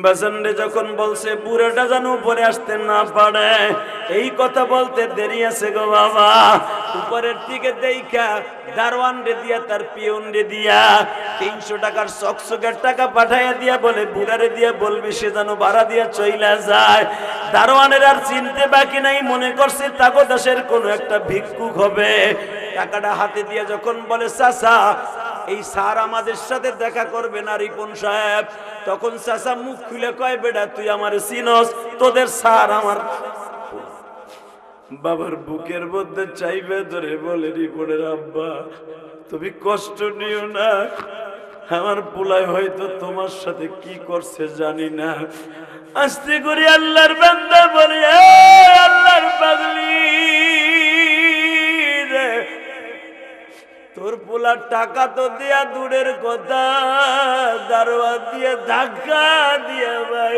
বাজানরে যখন বলছে বুড়াটা যেন উপরে আসতে না পারে, এই কথা বলতে দেরি আছে গো বাবা। উপরের দিকে দেখা দারোয়ান রে দিয়া তার পিয়ন রে দিয়া 300 টাকার চকচকের টাকা পাঠাইয়া দিয়া বলে বুড়ারে দিয়া বলবে সে যেন ভাড়া দিয়া চইলা যায়। দারোয়ানের আর চিনতে বাকি নাই, মনে করছে তাগদাসের কোনো একটা ভিক্ষুক হবে। টাকাটা হাতে দিয়ে যখন বলে চাচা এই স্যার আমাদের সাথে দেখা করবে না রিপন সাহেব, তখন চাচা মুখ খুলে কয় বেটা তুই আমার চিনস, তোদের স্যার আমার। বাবার বুকের মধ্যে চাইবে ধরে বলে রিপনের আব্বা তুমি কষ্ট নিও না, আমার পোলায় হয়তো তোমার সাথে কি করছে জানি না। আস্তে করে আল্লাহর বান্দা বলে আল্লাহর পাগলি রে, তোর পোলার টাকা তো দেয়া দূরের কথা, দারোয়া দিয়ে ধাক্কা দিয়ে ভাই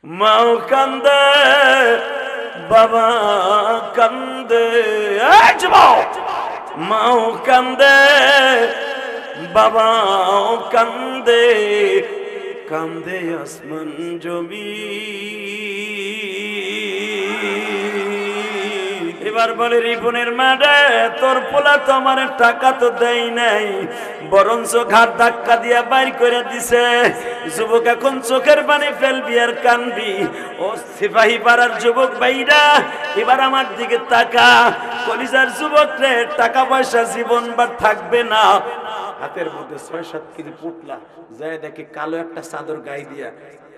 মাও কান্দে বাবা কান্দে, মাও কান্দে বাবাও কান্দে, কান্দে আসমান জমি। এবার বলে রিপনের মা রে তোর পোলা তো আমার টাকা তো দেয় নাই, বরঞ্চ ঘাট ধাক্কা দিয়া বাইর করে দিছে। যুবক এখন চোখের পানি ফেলবি আর কানবি। ও সিপাহী পাড়ার যুবক ভাইরা এবার আমার দিকে তাকা, কলিজার যুবক রে টাকা পয়সা জীবন বার থাকবে না। হাতের মধ্যে ৬-৭ কেজি পুটলা যায় দেখে কালো একটা চাদর গায়ে দিয়া,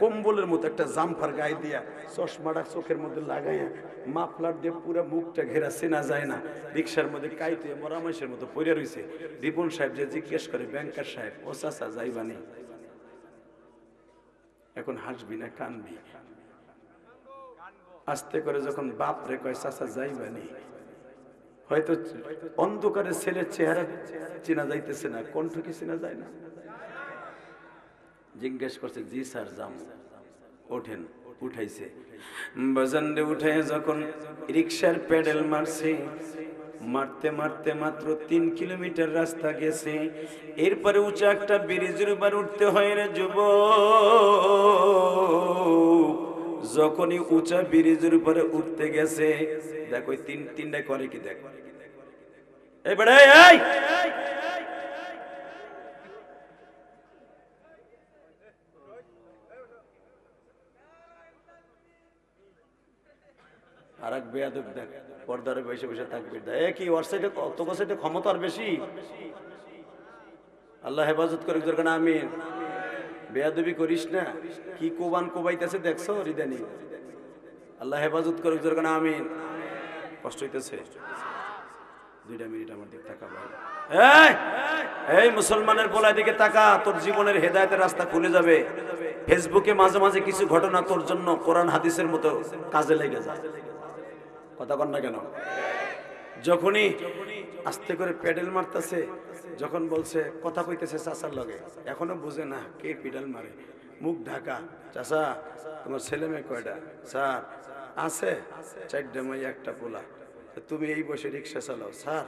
কম্বলের মতো একটা জামফার গায়ে দিয়া, চশমাটা চোখের মধ্যে লাগাইয়া মাফলার দিয়ে পুরো মুখটা ঘেরা চেনা যায় না, রিক্সার মধ্যে কাইতে মরামাইশের মতো পড়ে রয়েছে। রিপন সাহেব যে জিজ্ঞেস করে ব্যাংকার সাহেব ও চাচা যাইবানি, এখন হাসবি না কানবি? আস্তে করে যখন বাপ রে কয় চাচা যাইবানি, হয়তো অন্ধকারে ছেলের চেহারা চেনা যাইতেছে না, কণ্ঠ কি চেনা যায় না? জিজ্ঞেস করছে জি স্যার যাম, ওঠেন। উঠাইছে বাজানরে, উঠাই যখন রিক্সার প্যাডেল মারছে, মারতে মারতে মাত্র 3 কিলোমিটার রাস্তা গেছে। এরপরে উঁচা একটা ব্রিজের উপর উঠতে হয় রে যুবক। যখনই উঁচা ব্রিজের উপরে উঠতে গেছে, দেখো তিনটা করে কি দেখ, এবারে এই আর এক বেয়াদব দেখ পর্দারে বসে বসে থাকবে, কি ওর সাইডে তোর সাইডে ক্ষমতা আর বেশি। আল্লাহ হেফাজত করে যখন আমিন। বেয়াদবি করিস না, কি কোবান কোবাইতেছে দেখছো রিদানি, আল্লাহ হেফাজত করে যখন আমিন। কষ্ট হইতেছে, 2 মিনিট আমার দিকে তাকা ভাই। এই মুসলমানের পোলার দিকে তাকা, তোর জীবনের হেদায়েতের রাস্তা খুলে যাবে। ফেসবুকে মাঝে মাঝে কিছু ঘটনা তোর জন্য কোরআন হাদিসের মতো কাজে লেগে যায়, কথা কন না কেন? যখনই আস্তে করে প্যাডেল মারতেছে, যখন বলছে কথা কইতেছে চাচার লগে, এখনো বুঝে না কে পিডাল মারে, মুখ ঢাকা। চাচা তোমার ছেলে মেয়ে কয়টা? স্যার আছে 4টা মেয়ে 1টা পোলা। তুমি এই বসে রিক্সা চালাও? স্যার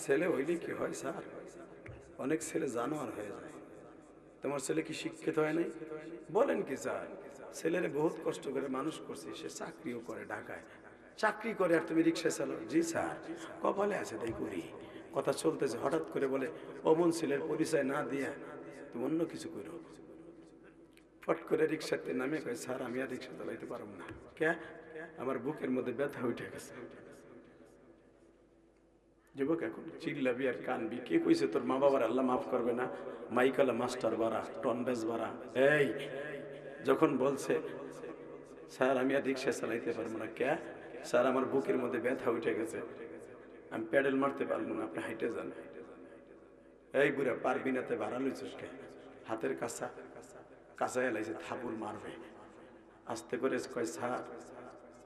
ছেলে হইলে কি হয় স্যার, অনেক ছেলে জানোয়ার হয়ে যায়। তোমার ছেলে কি শিক্ষিত হয় নাই? বলেন কি স্যার, ছেলেরে বহুত কষ্ট করে মানুষ করছি, সে চাকরিও করে ঢাকায়, চাকরি করে আর তুমি রিক্সা চালাও? জি স্যার কপালে আছে তাই করি। কথা চলতেছে, হঠাৎ করে বলে অমন ছেলের পরিচয় না দিয়া তুমি অন্য কিছু করো। ফট করে রিক্সাতে নামে কয় স্যার আমি আর রিক্সা চালাইতে পারব না। কে? আমার বুকের মধ্যে ব্যথা উঠে গেছে। যুবক এখন চিল্লাবি আর কানবি, কে কইছে তোর মা বাবার আল্লাহ মাফ করবে না? মাইকালা মাস্টার বাড়া, টনবেজ বাড়া। এই যখন বলছে স্যার আমি আর রিক্সা চালাইতে পারবো না। কে? স্যার আমার বুকের মধ্যে ব্যথা উঠে গেছে, আমি প্যাডেল মারতে পারবো না, আপনি হাইটে যান। এই বুড়া পারবি না, তে ভাড়া লইছিস কে? হাতের কাঁচা এলাইছে, থাপুর মারবে। আস্তে করে কয় স্যার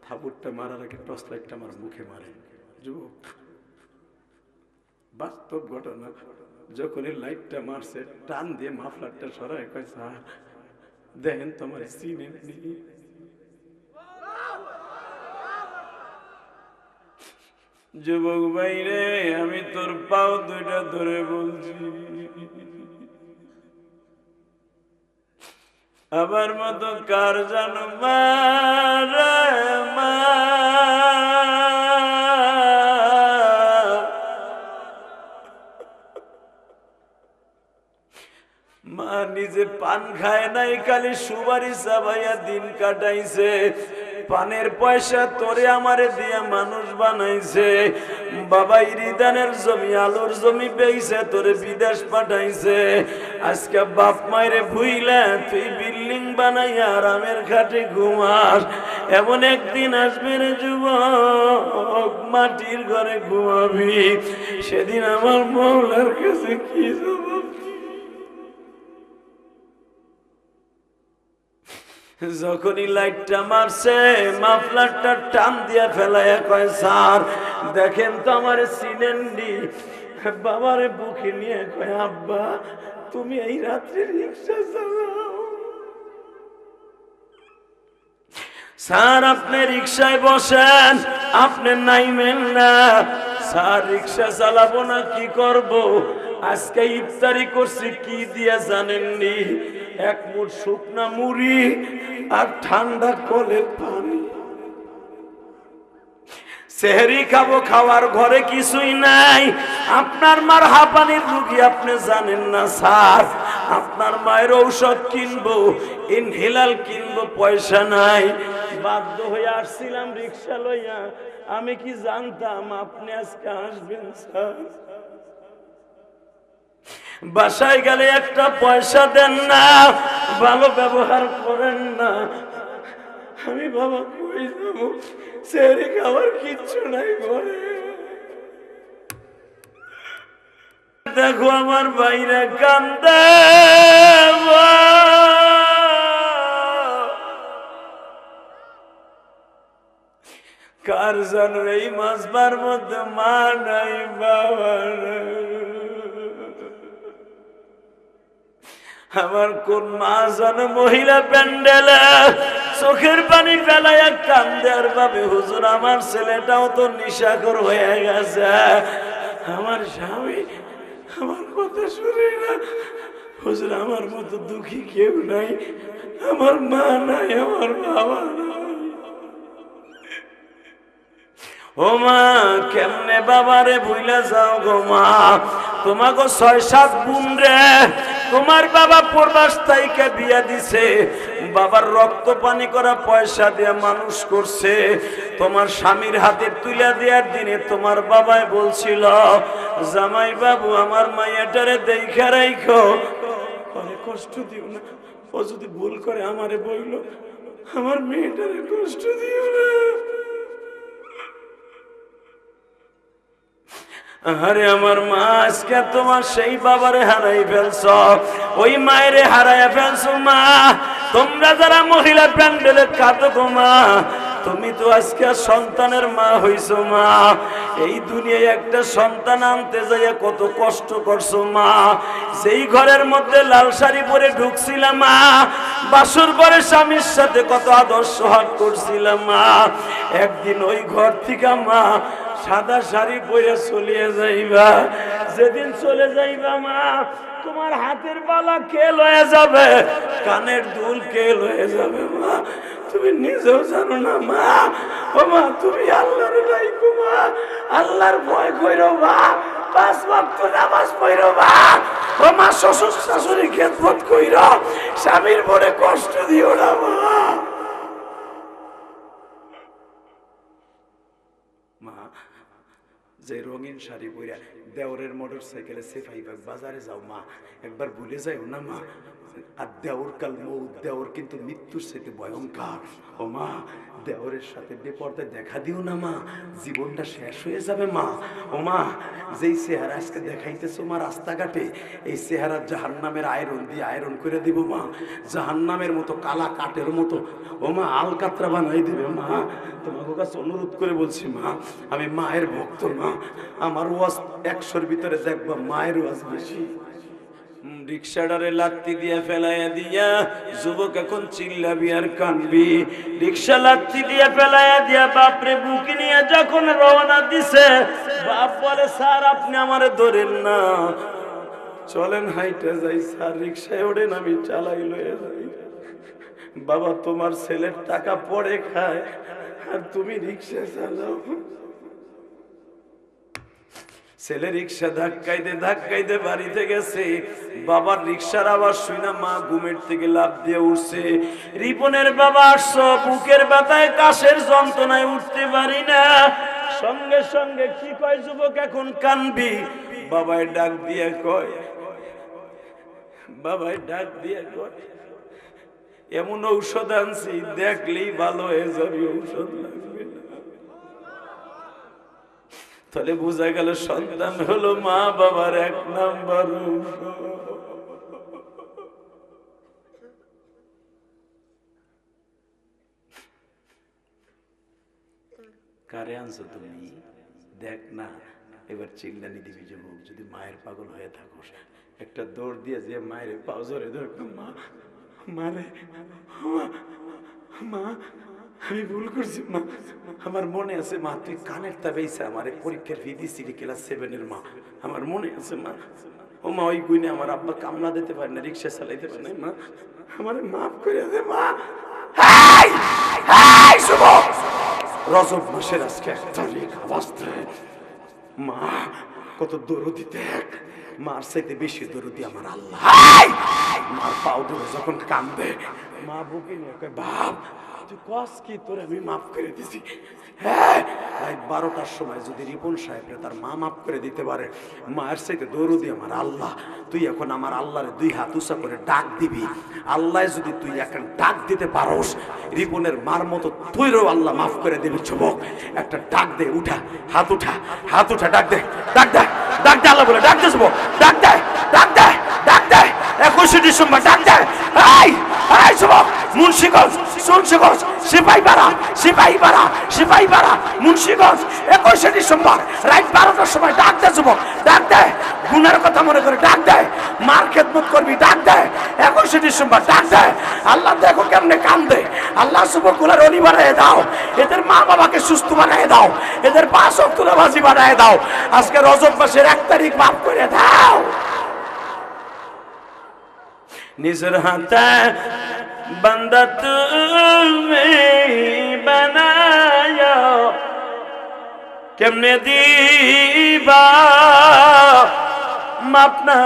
থাপুরটা মারার আগে টর্চ লাইটটা আমার মুখে মারে। যুবক বাস্তব ঘটনা, যখনই লাইটটা মারছে টান দিয়ে মাফলারটা সরায় কয় স্যার দেখেন তোমার চিনেন নি। যুবক ভাইরে, আমি তোর পাও দুইটা ধরে বলছি, আমার মতো কার জানো মা রে মা, মা নিজে পান খায় নাই, খালি সুবারি চাবাইয়া দিন কাটাইছে। পানের পয়সা তোরে আমারে দিয়া মানুষ বানাইছে। বাবা ইরিদানের জমি, আলুর জমি পেয়েছে, তোরে বিদেশ পাঠাইছে। আজকে বাপ মায়েরে ভুইলা তুই বিল্ডিং বানাইয়া আরামের খাটে ঘুমাস। এমন একদিন আসবে রে যুবক, মাটির ঘরে ঘুমাবি। সেদিন আমার মৌলার কাছে কি জবাব? যখনই লাইটটা মারছে, মাফলারটা টান দিয়া ফেলাইয়া কয়, স্যার দেখেন তো আমার সিনেন্ডি। বাবারে বুকে নিয়ে কয়, আব্বা তুমি এই রাত্রে রিক্সা চালাও। স্যার আপনি রিক্সায় বসেন, আপনি নাইমেন না। স্যার রিক্সা চালাবো না, কি করব? আজকে ইফতারি করছি কি দিয়া জানেননি? এক মুঠ শুকনা মুড়ি আর ঠান্ডা কলের পানি। সেহরি খাবো, খাওয়ার ঘরে কিছুই নাই। আপনার মার হাঁপানির রুগী আপনি জানেন না স্যার। আপনার মায়ের ঔষধ কিনবো, ইনহেলার কিনবো, পয়সা নাই। বাধ্য হয়ে আসছিলাম রিক্সা লইয়া। আমি কি জানতাম আপনি আজকে আসবেন স্যার? বাসায় গেলে একটা পয়সা দেন না, ভালো ব্যবহার করেন না। আমি বাবা কই যাবো? সেহরি খাবার কিচ্ছু নাই ঘরে। দেখো আমার বাইরে কান্দে, কার জানো এই মাসবার মধ্যে মা নাই বাবা নাই। আমার কোন মা জানো মহিলা প্যান্ডেলে চোখের পানি ফেলাইয়া কান্দে আর ভাবে, হুজুর আমার ছেলেটাও তো নিশাখোর হয়ে গেছে। আমার স্বামী আমার কথা শুনে না। হুজুর আমার মতো দুঃখী কেউ নাই, আমার মা নাই, আমার বাবা নাই। ও মা কেমনে বাবারে ভুইলা যাও গো মা? তোমাকে ৬-৭ বোন রে তোমার বাবা প্রবাস থেকে বিয়া দিছে। বাবার রক্ত পানি করা পয়সা দিয়ে মানুষ করছে। তোমার স্বামীর হাতে তুলে দেওয়ার দিনে তোমার বাবাই বলছিল, জামাই বাবু আমার মাইয়াটারে দেখা রাইখো, কষ্ট দিও না। ও যদি ভুল করে আমারে বইল, আমার মেয়েটারে কষ্ট দিও না। আরে আমার মা, আজকে তোমার সেই বাবারে হারাই ফেলছ, ওই মায়েরে হারাইয়া ফেলছো মা। তোমরা যারা মহিলা প্যান্ডেলে কাঁদো গো মা, তুমি তো আজকে সন্তানের মা হইছো মা। এই দুনিয়ায় একটা সন্তান আনতে যাইয়া কত কষ্ট করছো মা। সেই ঘরের মধ্যে লাল শাড়ি পরে ঢুকছিলাম মা, বাসর ঘরে স্বামীর সাথে কত আদর্শ হাত করছিলাম মা। একদিন ওই ঘর থেকে মা সাদা শাড়ি পরে চলিয়ে যাইবা। যেদিন চলে যাইবা মা, তোমার হাতের বালা কে লয়ে যাবে, কানের দুল কে লয়ে যাবে মা, তুমি নিজেও জানো না মা। ও মা তুমি আল্লাহর রাইখো মা, আল্লাহর ভয় কইরো মা, 5 ওয়াক্ত নামাজ পড়ো মা। ও মা শ্বশুর শাশুড়ি খেদমত কইরো, স্বামীর মনে কষ্ট দিও না মা। মা যে রঙিন শাড়ি পরে দেওরের মোটর সাইকেলে সেফাইবাগ বাজারে যাও মা, একবার ভুলে যাও না মা। আর দেওর কাল মৌত, দেওর কিন্তু মৃত্যুর সাথে ভয়ঙ্কর। ও মা দেওরের সাথে বেপর্দায় দেখা দিও না মা, জীবনটা শেষ হয়ে যাবে মা। ও মা যেই চেহারা আজকে দেখাইতেছো মা রাস্তাঘাটে, এই চেহারা জাহান্নামের আয়রন দিয়ে আয়রন করে দিব মা, জাহান্নামের মতো কালা কাঠের মতো ও মা আলকাতরা বানাই দিবে মা। তোমার কাছে অনুরোধ করে বলছি মা, আমি মায়ের ভক্ত মা, আমার ওয়াজ 100-র ভিতরে দেখবা মায়ের ওয়াজ বেশি। রিক্সাটারে লাত্তি দিয়ে ফেলাইয়া দিয়া যুবক এখন চিল্লাবি আর কানবি। রিক্সা লাত্তি দিয়ে ফেলাইয়া দিয়া বাপরে বুকে নিয়ে যখন রওনা দিছে, বাপ বলে স্যার আপনি আমারে ধরেন না, চলেন হাইটে যাই স্যার, রিক্সায় ওঠেন আমি চালাই লয়ে যাই। বাবা তোমার ছেলের টাকা পড়ে খায় আর তুমি রিক্সা চালাও। ছেলে রিক্সা ধাক্কাইতে ধাক্কাইতে বাড়িতে গেছে, বাবার রিক্সার আওয়াজ শুনে মা ঘুমের থেকে লাফ দিয়ে উঠছে। রিপনের বাবা আসছো, বুকের ব্যথায় কাশের যন্ত্রণায় উঠতে পারি না। সঙ্গে সঙ্গে কি কয় যুবক এখন কানবি, বাবাই ডাক দিয়ে কয়, বাবাই ডাক দিয়ে কয় এমন ঔষধ আনছি দেখলেই ভালো হয়ে যাবে, ঔষধ লাগবে না। তাহলে বোঝা গেল সন্তান হলো মা বাবার এক নাম্বার ঔষধ। কারে আনছো তুমি দেখ না, এবার চিল্লানি দিবি যুবক। যদি মায়ের পাগল হয়ে থাকোস, একটা দৌড় দিয়ে যে মায়ের পাও জোরে ধর, মা মারে, মা আমি ভুল করছি মা, আমার মনে আছে মা তুই কানের তাবেইছে আমারে পরীক্ষার ফি দিছিলি ক্লাস 7 মা, আমার মনে আছে মা। ও মা ওই গুইনে আমার আব্বা কামলা দিতে পারে না, রিক্সা চালাইতে পারে না মা, আমারে মাফ করে দে মা। এই এই যুবক, রজব মাসের আজকে 1 তারিখ, অবস্থায় মা কত দরদি দেখ, মার চাইতে বেশি দরদি আমার আল্লাহ। মার পাও ধরে যখন কান্দে, মা বুকে নিয়ে কয় বাপ তুই কস কি, তোর আমি মাফ করে দিছি। হ্যাঁ রাত 12টার সময় যদি রিপন সাহেবরে তার মা মাফ করে দিতে পারে, মায়ের চাইতে দরদি আমার আল্লাহ। তুই এখন আমার আল্লাহরে 2 হাত উঁচা করে ডাক দিবি, আল্লাহ যদি তুই এখন ডাক দিতে পারোস, রিপনের মার মতো তুইরও আল্লাহ মাফ করে দিবি। যুবক একটা ডাক দে, উঠা হাত উঠা, হাত উঠা, ডাক দে, ডাক দে, ডাক দে, আল্লাহ বলে ডাক দে যুবক, ডাক দে, ডাক দে, ডাক দে, 21 ডিসেম্বর ডাক দে। এই এই যুবক, মুন্সিগঞ্জ, সুনসিগঞ্জ, সিপাহীপাড়া, সিপাহীপাড়া, সিপাহীপাড়া, মুন্সিগঞ্জ 21 ডিসেম্বর রাত 12টার সময় ডাক দে যুবক, ডাক দে, গুনার কথা মনে করে ডাক দে, মার খেদমত করবি ডাক দে, 21 ডিসেম্বর ডাক দে। আল্লাহ দেখো কেমনে কান্দে, আল্লাহ যুবকগুলার অলি বানায় দাও, এদের মা বাবাকে সুস্থ বানায় দাও, এদের 5 ওয়াক্ত নামাজি বানায় দাও। আজকে রজব মাসের 1 তারিখ মাফ করে দাও। নিজের হাতে বান্দা তুমি বানায়, কেমনে দিবা মাপ না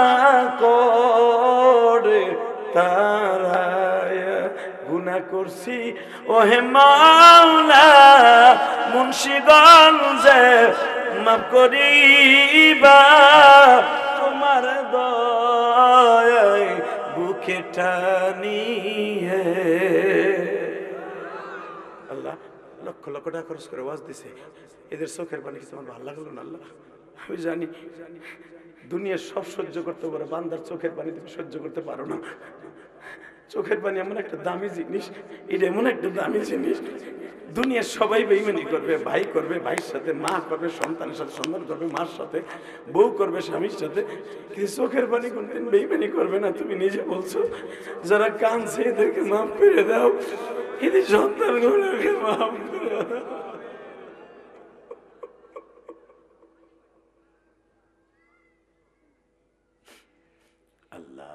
করে তারায়, গুনাহ করছি ওহে মাওলা মুন্সিগঞ্জে, মাপ করিবা তোমার দয়ায় বুকে টানিয়ে। আল্লাহ লক্ষ লক্ষ টাকা খরচ করে ওয়াজ দিছে, এদের চোখের পানি কিছু আমার ভালো লাগলো না আল্লাহ। আমি জানি দুনিয়া সব সহ্য করতে পারে, বান্দার চোখের পানি তুমি সহ্য করতে পারো না। চোখের পানি এমন একটা দামি জিনিস, এটা এমন একটা দামি জিনিস, দুনিয়ার সবাই বেইমানি করবে, ভাই করবে ভাইয়ের সাথে, মা করবে সন্তানের সাথে, সন্তান করবে মার সাথে, বউ করবে স্বামীর সাথে, কিন্তু চোখের পানি কোনদিন বেইমানি করবে না। তুমি নিজে বলছো যারা কাঁদছে এদেরকে মাফ করে দাও, এদের সন্তানগুলোকে মাফ করে দাও। আল্লাহ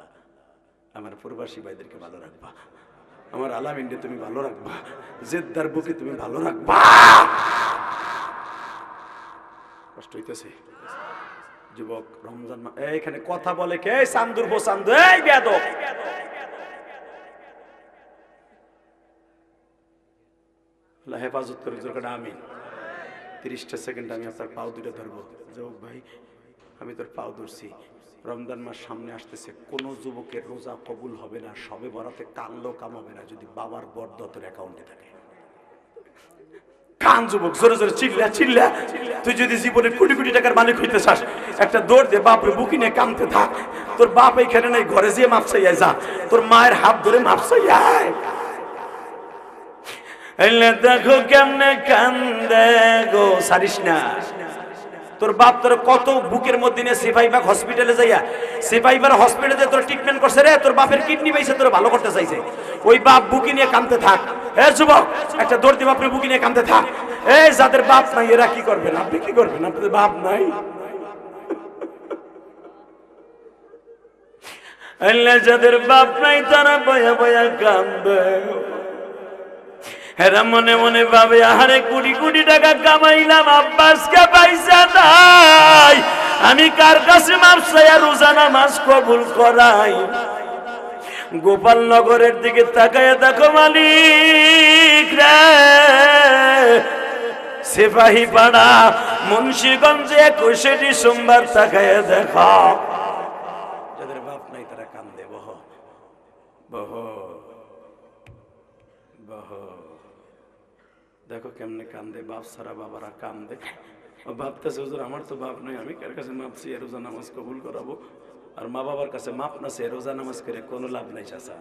আমার প্রবাসী ভাইদেরকে ভালো রাখবা, আমার আলামিনকে তুমি ভালো রাখবা, জেদ্দার বুকে তুমি ভালো রাখবা। কষ্ট হইতেছে যুবক, রমজান এইখানে কথা বলে কে? চান্দুর বো চান্দু, এই বেয়াদব, আল্লাহ হেফাজত করে জোরকাটা। আমিন। 30টা সেকেন্ড আমি আপনার পাও দুটো ধরবো। যুবক ভাই আমি তোর পাও ধরছি, রমজান মাস সামনে আসতেছে, কোন যুবকের রোজা কবুল হবে না, সবে বরাতে কানলেও কাম হবে না যদি বাবার বরদতের অ্যাকাউন্টে থাকে। কান যুবক, জোরে জোরে চিল্লা চিল্লা। তুই যদি জীবনে কোটি কোটি টাকার মালিক হইতে চাস, একটা দৌড় দে, বাপরে বুকি নিয়ে কামতে থাক। তোর বাপ এইখানে নাই, ঘরে যেয়ে মাপ চাইয়া যা, তোর মায়ের হাত ধরে মাপ চাইয়া। দেখো কেমনে কান্দে গো, সারিস না তোর বাপ তোর কত বুকের মধ্যে নিয়ে সিপাহীবাগ হসপিটালে যাইয়া সিপাহীবাগ হসপিটালে তোর ট্রিটমেন্ট করছে রে, তোর বাপের কিডনি পাইছে, তোর ভালো করতে চাইছে। ওই বাপ বুকি নিয়ে কাঁদতে থাক। এ যুবক, একটা দর্দি বাপরে বুকি নিয়ে কাঁদতে থাক। এই যাদের বাপ নাই এরা কি করবেন? আপনি কি করবেন? আপনাদের বাপ নাই। আল্লাহ যাদের বাপ নাই তারা বয়া বয়া কান্দে। এরা মনে মনে ভাবে, আহারে কোটি কোটি টাকা কামাইলাম, আব্বাসকে পয়সা নাই, আমি কার কাছে মাপ চাইয়া রোজা নামাজ কবুল করাই? গোপালনগরের দিকে তাকায় দেখো মালিক রে, সিপাহী পাড়া মুন্সিগঞ্জে 21শে ডিসেম্বর তাকায় দেখো, যাদের বাপ নাই তারা কান্দে। বহ বহ বহ, দেখো কেমনে কান্দে। বাপ ছাড়া বাবারা কান্দে। ভাবতেছে হুজুর আমার তো বাপ নাই, আমি কার কাছে মাপ চেয়ে রোজা নামাজ কবুল করাবো? আর মা বাবার কাছে মাপ না চেয়ে রোজা নামাজ করে কোনো লাভ নাই চাচা।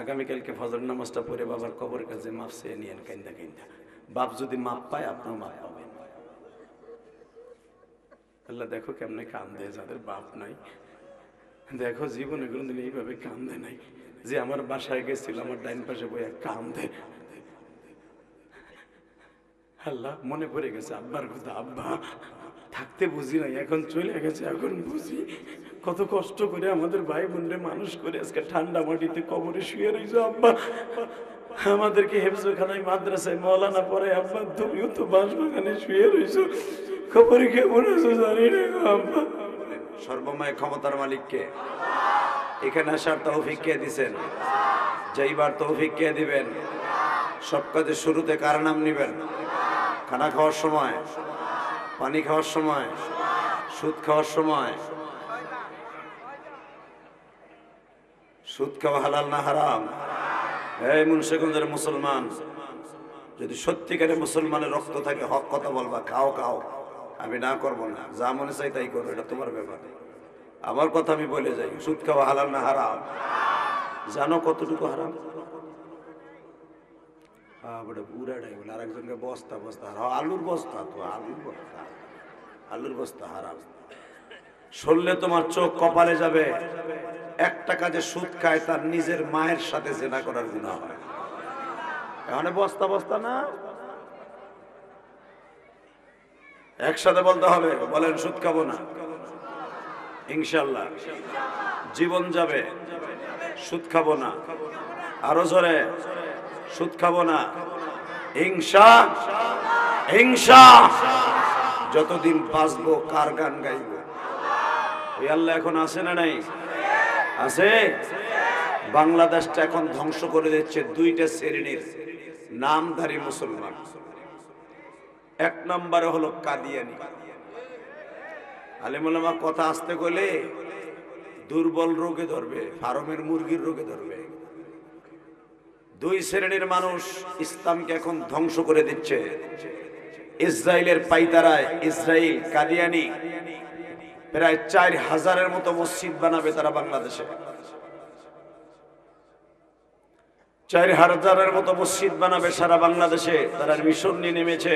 আগামীকালকে ফজর নামাজটা পড়ে বাবার কবরের কাছে মাপ চেয়ে নিয়েন কাইন্দা কাইন্দা। বাপ যদি মাপ পায় আপনার মাপ পাবেন। আল্লাহ দেখো কেমনে কান্দে যাদের বাপ নাই। দেখো জীবনে কোনদিন এইভাবে কান্দে নাই যে আমার বাসায় গেছিল আমার ডাইন পাশে বইয়া কান্দে। আল্লাহ মনে পড়ে গেছে আব্বার কথা। আব্বা থাকতে বুঝি নাই, এখন চলে গেছে, এখন বুঝি কত কষ্ট করে আমাদের ভাই বোনরে মানুষ করে আজকে ঠান্ডা মাটিতে কবরে শুয়ে রয়েছো। আব্বা আমাদেরকে হেফজখানায় মাদ্রাসায় মৌলানা পরে, আব্বা তুমিও তো বাঁশবাগানে শুয়ে রয়েছো, কবরে কেমন আছো জানি না আব্বা। সর্বময় ক্ষমতার মালিককে এখানে আসার তৌফিক কে দিবেন? যাইবার তৌফিক কে দিবেন? সব কাজের শুরুতে কার নাম নিবেন? খানা খাওয়ার সময়, পানি খাওয়ার সময়, সুদ খাওয়ার সময়। সুদ খাওয়া হালাল না হারাম? এই মুন্সিগঞ্জের মুসলমান, যদি সত্যিকারে মুসলমানের রক্ত থাকে হক কথা বলবা। খাও খাও, আমি না করবো না, যা মনে চাই তাই করো, এটা তোমার ব্যাপার। আমার কথা আমি বলে যাই, সুদ খাওয়া হালাল না হারাম? জানো কতটুকু হারাম? আরেকজনকে বস্তা বস্তা আলুর বস্তা, তো আলুর বস্তা হারাম। শুনলে তোমার চোখ কপালে যাবে। একটা কাজে সুদ খায় তার নিজের মায়ের সাথে জেনা করার গুনাহ হয়। এখানে বস্তা বস্তা না, একসাথে বলতে হবে। বলেন সুদ খাবো না ইনশাআল্লাহ। জীবন যাবে, সুদ খাবো না। আরো জোরে, সুদ খাবো না ইনশা ইনশা। যতদিন বাঁচবো কার গান গাইব? ওই আল্লাহ এখন আছে না নাই? আছে। বাংলাদেশটা এখন ধ্বংস করে দিচ্ছে দুইটা শ্রেণীর নামধারী মুসলমান। এক নম্বরে হলো কাদিয়ানি। আলেম ওলামা কথা আসতে গেলে দুর্বল রোগে ধরবে, ফার্মের মুরগির রোগে ধরবে। দুই শ্রেণীর মানুষ ইসলামকে এখন ধ্বংস করে দিচ্ছে। ইসরায়েলের পাইতারায় ইসরায়েল কাদিয়ানি প্রায় 4000-এর মতো মসজিদ বানাবে তারা বাংলাদেশে। 4000-এর মতো মসজিদ বানাবে সারা বাংলাদেশে। তারা মিশন নিয়ে নেমেছে।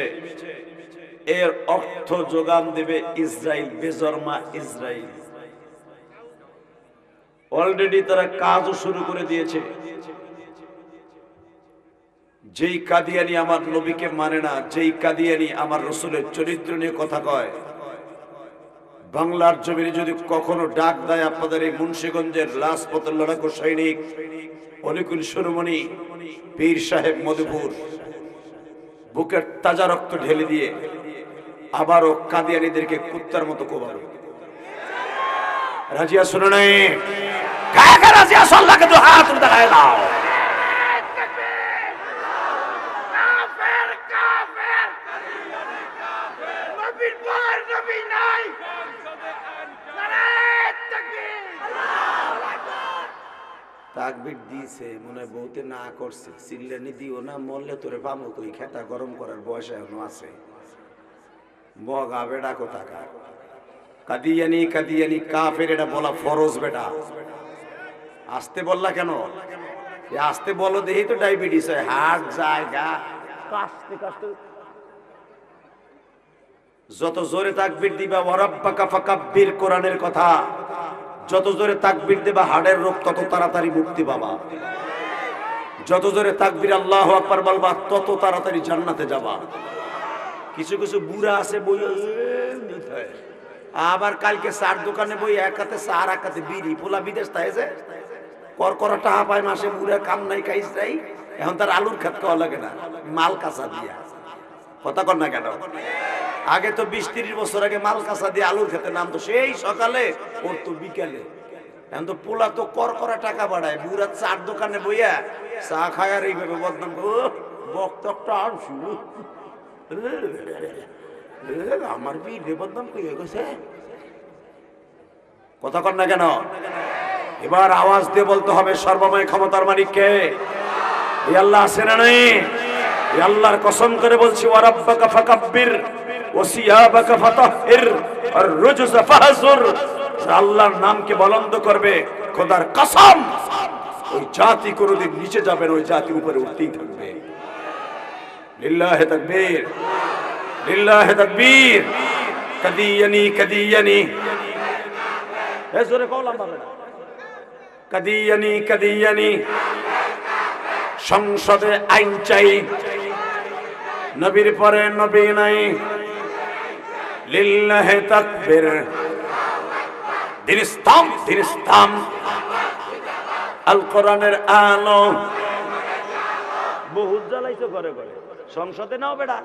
এর অর্থ যোগান দেবে ইসরায়েল, বেজরমা ইসরায়েল। অলরেডি তারা কাজও শুরু করে দিয়েছে। যেই কাদিয়ানি আমার নবীকে মানে না, যেই কাদিয়ানি আমার রসুলের চরিত্র নিয়ে কথা কয়, বাংলার জমিনে যদি কখনো ডাক দেয় আপনাদের এই মুন্সিগঞ্জের লাজপতের লড়াকু সৈনিক অলিকুল সুরমণি পীর সাহেব মধুপুর বুকের তাজা রক্ত ঢেলে দিয়ে আবারও কাদিয়ানিদেরকে কুত্তার মতো কোবাবে। রাজিয়া শুনে নাই? কাকা রাজিয়া সাল্লাহকে তো হাত দেখায় দাও। তাকবীর দিয়েছে মনে হয় বহুতে না করছে। চিল্লানি দিও না, মরলে তোরে পামো কই, খেতা গরম করার বয়স এখনো আছে। মগা বেটা কোথাকার। কাদিয়ানি কাদিয়ানি কাফের, এটা বলা ফরজ বেটা। আসতে বললা কেন? আসতে বলো দেখি তো ডায়াবেটিস হয়, হার্ট জায়গা কাশতে কাশতে। যত জোরে তাকবীর দিবা ওয়ারাব্বাকা ফাকাব্বির কোরআনের কথা, যত জোরে তাকবীর দিবা হাড়ের রোগ তত তাড়াতাড়ি মুক্তি পাবা। যত জোরে তাকবীর আল্লাহু আকবার বলবা তত তাড়াতাড়ি জান্নাতে যাবা। কিছু কিছু বুড়া আছে বই আবার কালকে চার দোকানে বই এক হাতে চার এক হাতে বিড়ি, পোলা বিদেশ তাইছে কর করা টাকা পায় মাসে, বুড়া কাম নাই কাইস নাই, এখন তার আলুর খাত খাওয়া লাগে না, মাল কাঁচা দিয়া। কথা কর না কেন? আগে তো 20-30 বছর আগে মাল কাঁচা দিয়ে আলুর খেতে নামতো সেই সকালে, ওর তো বিকালে। এখন তো পোলা তো কর করা টাকা বাড়ায়, বুড়া চার দোকানে বইয়া চা খায় আর এইভাবে বদনাম বক্তকটা আর শুরু আমার বিয়ে বদনাম হয়ে গেছে। কথা কর না কেন? এবার আওয়াজ দিয়ে বলতে হবে সর্বময় ক্ষমতার মালিক কে? এই আল্লাহ আছে না নাই? এই আল্লাহর কসম করে বলছি ওয়ারাব্বাকা ফাকাব্বির ওয়াসিয়াবাকা ফাতাহহির আর রুজুসা ফাহজুর। আল্লাহর নামকে বুলন্দ করবে, খোদার কসম ওই জাতি কোনোদিন নিচে যাবে না, ওই জাতি উপরে উঠতেই থাকবে। লিল্লাহি তাকবীর, লিল্লাহি তাকবীর। কাদিয়ানি কাদিয়ানি এ জোরে কওলাম পাবে না। কাদিয়ানি কাদিয়ানি সংসদে আইন চাই, নবীর পরে নবী নাই। লিল্লাহি তাকবীর। দিন ইসলাম, দিন ইসলাম, আল কোরআনের আলো। বহুত জ্বালাইতো করে করে সংসদে নাও বেড়া।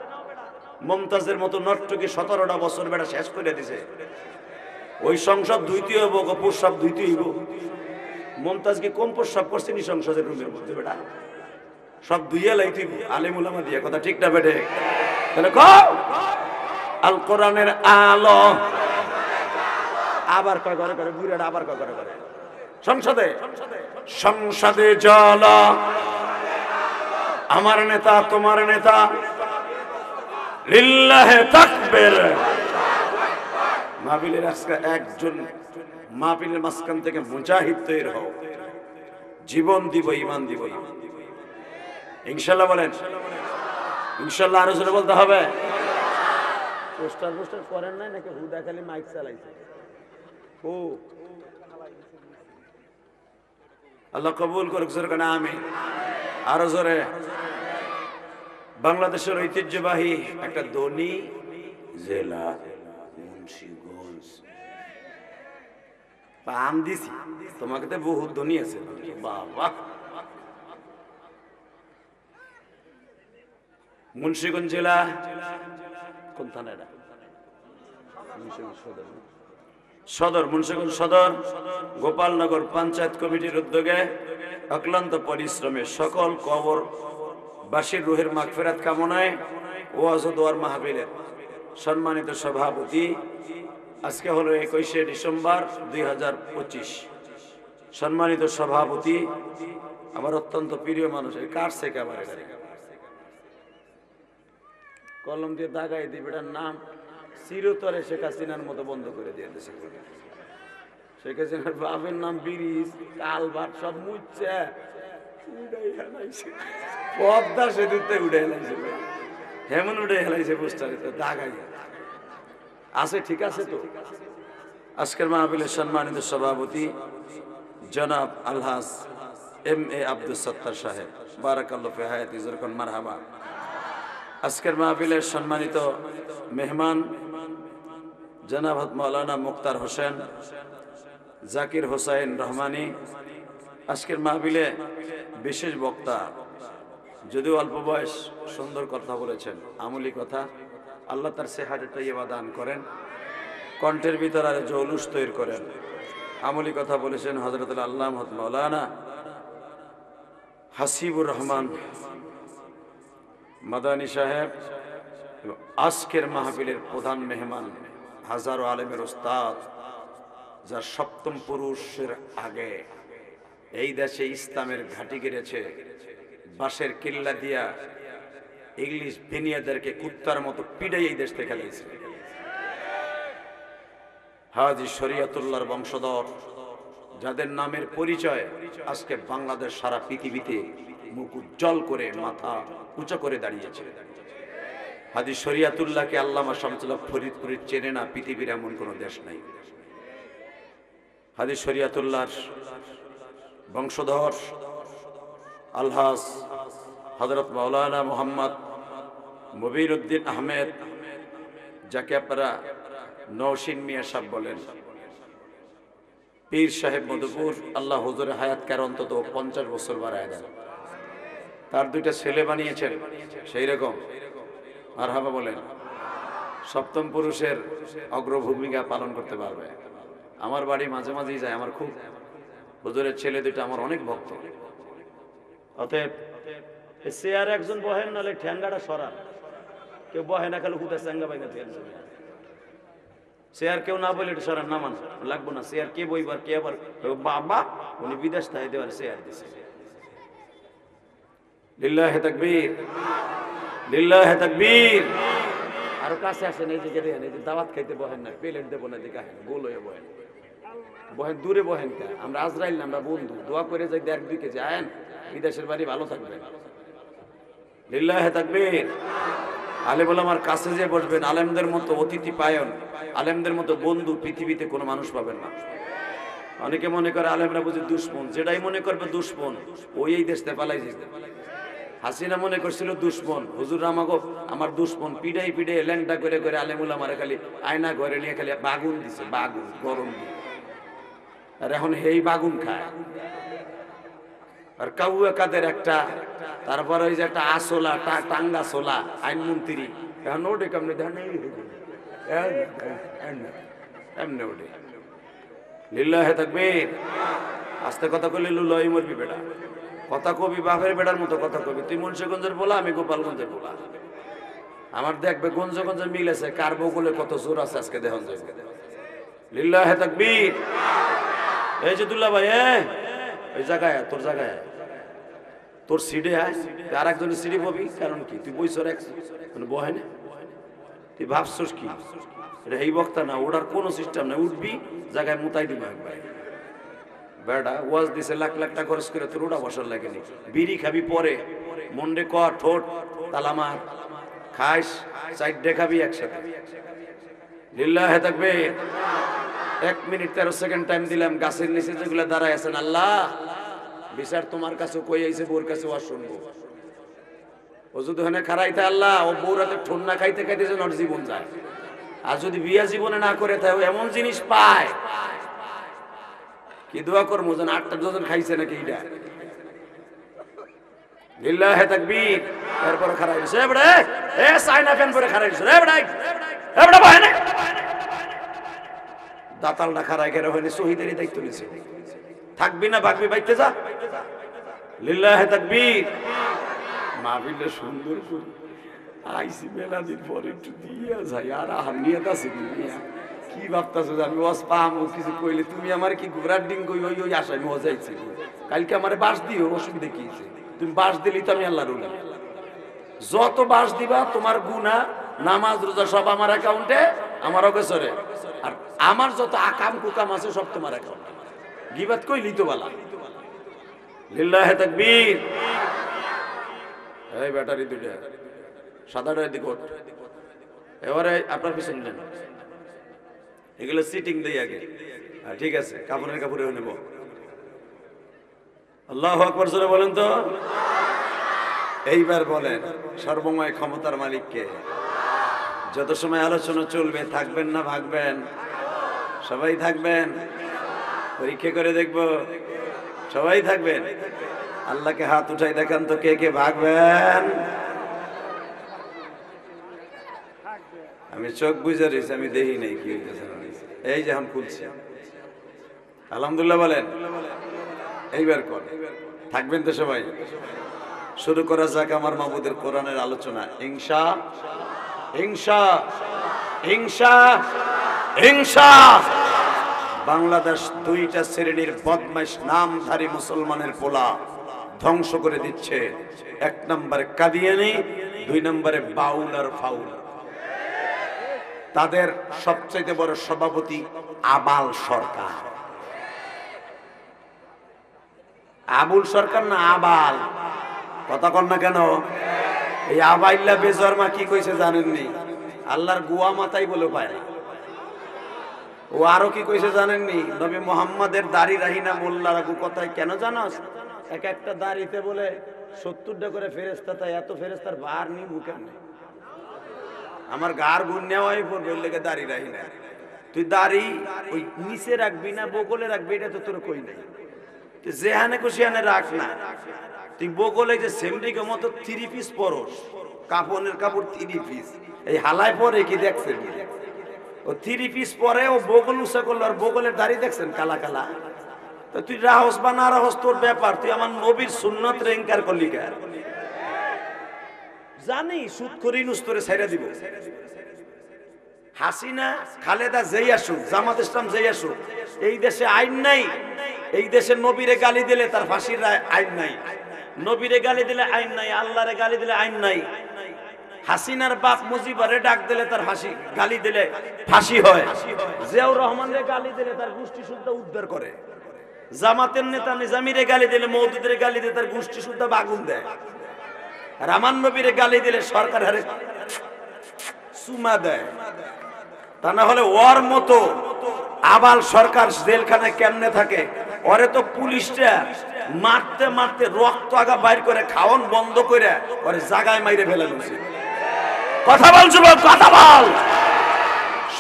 মমতাজের মতো নর্তকী 17টা বছর বেড়া শেষ করে দিছে। ওই সংসদ ধুইতে হইব, প্রস্রাব ধুইতে হইব। মমতাজ কি কম প্রস্রাব করছেনি সংসদের রুমের মধ্যে বেড়া? সব ধুইয়া লাইতে হইব আলেম উলামা দিয়ে। কথা ঠিক না বেটে? তাহলে কও আল কোরআনের আলো। আবার কয় করে করে বুড়াটা আবার কয় করে করে সংসদে, সংসদে জল আমার নেতা তোমার নেতা। লিল্লাহি তাকবীর। মাহফিলের আজকে একজন মাহফিলের মাঝখান থেকে মুজাহিদ তৈরি হও, জীবন দিব, ঈমান দিব ইনশাআল্লাহ। বলেন ইনশাআল্লাহ। আরো জোরে বলতে হবে। পোস্টার পোস্টার করেন নাই নাকি? হুদা খালি মাইক চালাইছে। ও আল্লাহ কবুল করুক জোরে কানা আমিন। আরো জোরে। বাংলাদেশের ঐতিহ্যবাহী একটা ধনী জেলা মুন্সিগঞ্জ। পাম দিছি তোমাকে তো বহুত ধনী আছে বাবা। মুন্সিগঞ্জ জেলা কোন থানা এটা? সদর, মুন্সিগঞ্জ সদর গোপালনগর পঞ্চায়েত কমিটির উদ্যোগে অক্লান্ত পরিশ্রমে সকল কবর বাসীর রুহের মাগফিরাত কামনায় ওয়াজ ও দোয়ার মাহফিলের সম্মানিত সভাপতি। আজকে হলো 21শে ডিসেম্বর 2025। সম্মানিত সভাপতি আমার অত্যন্ত প্রিয় মানুষ। কার থেকে আমার কলম দিয়ে দাগাই দিবে, এটার নাম চিরতরে শেখ হাসিনার মতো বন্ধ করে দিয়ে দিয়েছে। শেখ হাসিনার বাপের নাম ব্রিজ, কালভার্ট সব মুচ্ছে পদ্মা সেতুতে উঠে হেলাইছে, হেমন উঠে হেলাইছে পোস্টারে তো দাগাই আছে। ঠিক আছে তো। আজকের মাহফিলের সম্মানিত সভাপতি জনাব আলহাজ MA আব্দুল সত্তার সাহেব, বারাকাল্লাহু ফি হায়াতি, যখন মারহাবা। আজকের মাহফিলের সম্মানিত মেহমান জনাব মাওলানা মুক্তার হোসেন, জাকির হোসাইন রহমানি। আজকের মাহফিলে বিশেষ বক্তা, যদিও অল্প বয়স, সুন্দর কথা বলেছেন, আমলি কথা। আল্লাহ তার সেহাতে তাইয়্যিবা দান করেন, কণ্ঠের ভিতর আর জৌলুস তৈরি করেন। আমলি কথা বলেছেন হযরতুল আল্লামা মাওলানা হাসিবুর রহমান মাদানী সাহেব। আজকের মাহফিলের প্রধান মেহমান হাজারো আলেমের উস্তাদ, যার সপ্তম পুরুষের আগে এই দেশে ইসলামের ঘাঁটি গেড়েছে, বাঁশের কিল্লা দিয়া ইংলিশ বিনিয়াদেরকে কুত্তার মতো পিড়াই এই দেশ থেকে খেলাইছে। হাজী শরীয়তুল্লাহর বংশধর, যাদের নামের পরিচয় আজকে বাংলাদেশ সারা পৃথিবীতে মুখ উজ্জ্বল করে, মাথা উঁচু করে দাঁড়িয়েছে। হাজী শরিয়াতুল্লাহকে আল্লামা শামসুল্লাহ ফরিদপুরের চেনে না পৃথিবীর এমন কোনো দেশ নাই। হাজী শরিয়াতুল্লাহর বংশধর আলহাজ হযরত মাওলানা মুহাম্মদ মবির উদ্দিন আহমেদ, যাকে আপনারা নওশিন মিয়া সাহেব বলেন, পীর সাহেব মধুপুর, আল্লাহ হুজুরে হায়াতকার অন্তত 50 বছর বাড়ায় দেন। তার 2টা ছেলে বানিয়েছেন সেই রকম, মারহাবা বলেন। সপ্তম পুরুষের অগ্রভূমিকা পালন করতে পারবে। আমার বাড়ি মাঝে মাঝেই যায়, আমার খুব হুজুরের ছেলে 2টা আমার অনেক ভক্ত। অতএব চেয়ার একজন বহেন, নাহলে ঠ্যাঙ্গাটা সরান। কেউ বহে না, খালি হুদা চ্যাঙ্গা বাইনা চেয়ার কেউ না বলে সরান, না মান লাগবো না। চেয়ার কে বইবার, কে আবার বাবা উনি বিদেশ থেকে দেওয়ার চেয়ার দিছে। লিল্লাহে তাকবীর, লিল্লাহে তাকবীর। আরো কাছে আসেন, এই যে দেখেন, এই যে দাওয়াত খাইতে বহেন না, প্লেট দেবো না, দেখে গোল হয়ে বহেন, বহেন দূরে বহেন। কে আমরা আজরাইল না, আমরা বন্ধু। দোয়া করে যাই 1-2 কেজি আয়েন, বিদেশের বাড়ি ভালো থাকবেন। লিল্লাহে তাকবীর। আলেম ওলামার কাছে যে বসবেন, আলেমদের মতো অতিথি পায়ন, আলেমদের মতো বন্ধু পৃথিবীতে কোনো মানুষ পাবেন না। অনেকে মনে করে আলেমরা বুঝি দুশ্মন, যেটাই মনে করবে দুশ্মন ওই এই দেশতে পালাই যেতে। হাসিনা মনে করছিল দুশ্মন, হুজুর আমাগো আমার দুশ্মন, পিড়াই পিড়াই ল্যাংটা করে করে আলেম ওলামারে খালি আয়না ঘরে নিয়ে খালি বাগুন দিছে, বাগুন গরম দিয়ে। আর এখন হেই বাগুন খায়। আর কাউয়া কাদের একটা, তারপর ওই যে একটা আসোলা টাঙ্গা সোলা আইনমন্ত্রী, এখন ওটে কেমনে দেখেন এমনি ওটে। লিল্লাহে তাকবীর। আস্তে কথা কইলে লুলাই মরবি বেটা, কথা কবি বাপের বেটার মতো কথা কবি। তুই মুন্সিগঞ্জের বলা, আমি গোপালগঞ্জের বলা। আমার দেখবে গঞ্জে গঞ্জে মিল আছে, কার বকুলে কত জোর আছে আজকে দেখুন। লিল্লাহে তাকবীর। এই যে দুল্লা ভাই, এই জায়গায় তোর জায়গায় তোর সিডে আয়, আর একজনের সিডি পাবি। কারণ কি তুই বইছর এক বহে না, তুই ভাবছস কি এটা এই বক্তা না, ওটার কোনো সিস্টেম নাই। উঠবি জায়গায় মুতাই দিবি একবার। বেড়া ওয়াজ দিছে লাখ লাখ টাকা খরচ করে, তোর ওটা বসার লাগেনি। বিড়ি খাবি পরে, মন্ডে কর ঠোঁট তালামার খাইস, সাইড খাবি একসাথে। লিল্লাহে তাকবীর। 1 মিনিট 13 সেকেন্ড টাইম দিলাম। গাছের নিচে যেগুলো দাঁড়ায় আছেন, আল্লাহ বিচার তোমার কাছে কই আইছে, বোর কাছে ওয়াজ শুনবো। ও যদি ওখানে খারাইতে আল্লাহ, ও বউর হাতে ঠোন্না খাইতে খাইতে যেন ওর জীবন যায়। আর যদি বিয়া জীবনে না করে থাকে, এমন জিনিস পায় কি দোয়া করবো যেন 8টা ডজন খাইছে নাকি এটা। লিল্লাহে তাকবীর। এরপর খারাই দিছে, এ বড়ে এ সাইনা ফ্যান পরে খারাই দিছে, এ বড়ে এ বড়ে বহে না। দাতালটা খারাই গেলে হয়নি, শহীদেরই দায়িত্ব নিছে। থাকবি না ভাগবি, বাইতে যা। লিল্লাহে তাকবীর। মাহফিলটা সুন্দর করে আইসি, মেলা দিন পরে একটু দিয়ে যাই। আর আহমিয়ত আছে কি ভাবতাছো যে আমি ওয়াজ পাবো কিছু কইলে তুমি আমার কি ঘোরার ডিং কই ওই ওই আশায় মজাইছি। কালকে আমারে বাস দিও, অসুবিধা কি আছে? তুমি বাস দিলি তো আমি আল্লাহর ওলি। যত বাস দিবা তোমার গুনাহ নামাজ রোজা সব আমার অ্যাকাউন্টে, আমার অগেসরে। আর আমার যত আকাম কুকাম আছে সব তোমার অ্যাকাউন্টে। গিবাত কইলি তো বালা। লিল্লাহে তাকবীর। এই ব্যাটারি 2টা সাদাটা দিকে ওঠ। এবারে আপনার পিছনে নেন, এগুলো সিটিং দেই আগে। ঠিক আছে, কাপড়ের কাপড়ে নেব। আল্লাহু আকবার জোরে বলেন তো। এইবার বলেন সর্বময় ক্ষমতার মালিককে। যত সময় আলোচনা চলবে থাকবেন না ভাগবেন? সবাই থাকবেন? পরীক্ষা করে দেখব সবাই থাকবেন? আল্লাহকে হাত উঠাই দেখান তো, কে কে ভাগবেন? আমি চোখ বুঝে রয়েছি, আমি দেখি নাই কি হইতেছে। এই যে এখন খুলছি, আলহামদুলিল্লাহ বলেন। এইবার কর, থাকবেন তো সবাই? শুরু করা যাক আমার মাবুদের কোরআনের আলোচনা। হিংসা হিংসা হিংসা হিংসা। বাংলাদেশ 2টা শ্রেণীর বদমাইশ নামধারী মুসলমানের পোলা ধ্বংস করে দিচ্ছে। 1 নম্বরে কাদিয়ানি, 2 নম্বরে বাউল আর ফাউল। তাদের সবচেয়ে বড় সভাপতি আবাল সরকার। আবুল সরকার না আবাল? কথা কন না কেন? এই আবাইল্লা বেজরমা কি কইছে জানেননি? আল্লাহর গুয়া মাথায় বলে পায় না। ও আরো কি কইছে জানেননি? নবী মুহাম্মাদের দাড়ি রাহিনা মোল্লা রাগু কথায় কেন জানাস? এক একটা দাড়িতে বলে 70টা করে ফেরেশতা, তাই এত ফেরেশতার ভার নি মুখে নেই। আমার গার গুণ নেওয়াই পড়বে, ওই লেগে দাড়ি রাহিনা। তুই দাড়ি ওই নিচে রাখবি না বগলে রাখবি, এটা তো তোর কই নাই। তুই যেহানে খুশিয়ানে রাখ না। তুই বগলে যে সেমরিকে মতো 3 পিস পরস, কাপড়ের কাপড় 3 পিস, এই হালায় পরে কি দেখছেন? ও 3 পিস পরে ও বগল উঁচা করলো, আর বগলের দাড়ি দেখছেন কালা কালা। তো তুই রাহস বা না রাহস তোর ব্যাপার, তুই আমার নবীর সুন্নত রে ইনকার করলি কেন? জানি সুদ করি নুস্তরে ছাইরা দিব। হাসিনা খালেদা যেই আসুক, জামাত ইসলাম যেই আসুক, এই দেশে আইন নাই। এই দেশে নবীরে গালি দিলে তার ফাঁসির আইন নাই, নবীরে গালি দিলে আইন নাই, আল্লাহরে গালি দিলে আইন নাই। হাসিনার বাপ মুজিবরে ডাক দিলে তার ফাঁসি, গালি দিলে ফাঁসি হয়। জিয়াউর রহমানের গালি দিলে তার গোষ্ঠী শুদ্ধ উদ্ধার করে। জামাতের নেতা নিজামীরে গালি দিলে, মওদুদের গালি দিলে তার গোষ্ঠী শুদ্ধ আগুন দেয়। আর আমার নবীরে গালি দিলে সরকার হারে সুমা দেয়। তা না হলে ওর মতো আবাল সরকার জেলখানায় কেমনে থাকে? ওরে তো পুলিশটা মারতে মারতে রক্ত আগা বাইর করে খাওয়ান বন্ধ করে ওরে জায়গায় মাইরে ফেলে দিয়েছে। কথা বল যুবক, কথা বল।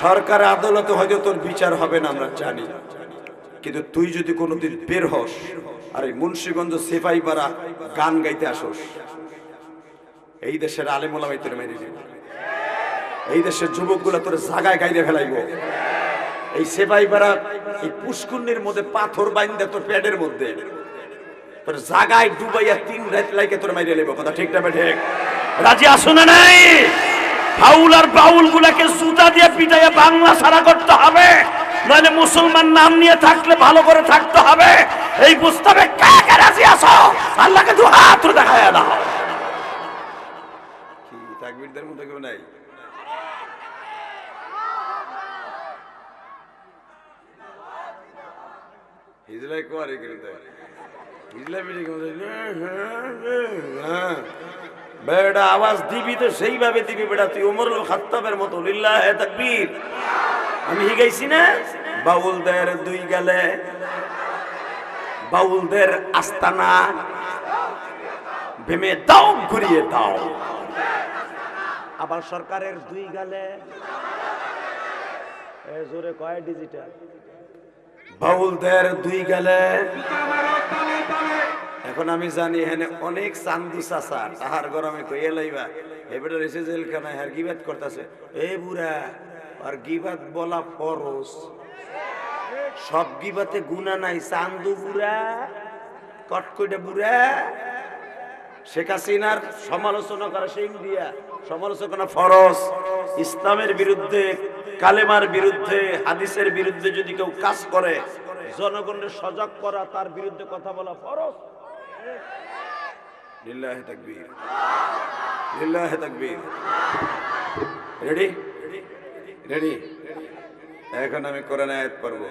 সরকার আদালতে হয়তো তোর বিচার হবে না, আমরা জানি, কিন্তু তুই যদি কোনোদিন বের হস আর এই মুন্সিগঞ্জ সেফাইপাড়া গান গাইতে আসস, এই দেশের আলেম ওলামাই তোর মেরে দিবে। এই দেশের যুবকগুলা তোর জায়গায় গাইরে ফেলাইব। এই সেফাইপাড়া এই পুষ্কুন্নির মধ্যে পাথর বাইন্দা তোর পেটের মধ্যে তোর জায়গায় ডুবাইয়া 3 রাত লাইকে তোর মাইরে লেব। কথা ঠিক না ঠিক? রাজি আসো না নাই? ফাউল আর বাউল গুলাকে জুতা দিয়ে পিটাইয়া বাংলা ছাড়া করতে হবে, নইলে মুসলমান নাম নিয়ে থাকলে ভালো করে থাকতে হবে। এই প্রস্তাবে কাকে রাজি আসো? আল্লাহকে দু হাত দেখায়া দাও। কি তাকবীরদের মধ্যে কেউ নাই? হিজলাই করে কিন্তু হিজলাই মিটিং বেটা আওয়াজ দিবি তো সেইভাবে দিবি বেটা। তুই ওমরুল খাত্তাবের মতো লিল্লাহে তাকবীর। আমি হিগাইছি না? বাউলদের 2 গালে, বাউলদের আস্তানা ভেমে দাও, ঘুরিয়ে দাও। আবার সরকারের 2 গালে, জোরে কয় ডিজিটাল, বাউলদের 2 গালে। এখন আমি জানি এখানে অনেক চান্দু চাচা তাহার গরমে কইয়া লাইবা এবারে এসে জেলখানায় আর গিবাত করতেছে। এই বুড়া, আর গিবাত বলা ফরজ, সব গিবাতে গুনাহ নাই। চান্দু বুড়া, কটকইটা বুড়া। শেখ হাসিনার সমালোচনা করা সে ইন্ডিয়া, সমালোচনা ফরজ। ইসলামের বিরুদ্ধে, কালেমার বিরুদ্ধে, হাদিসের বিরুদ্ধে যদি কেউ কাজ করে, জনগণের সজাগ করা, তার বিরুদ্ধে কথা বলা ফরজ। লিল্লাহি তাকবীর, লিল্লাহি তাকবীর। Ready ready? এখন আমি কোরআন আয়াত পড়ব।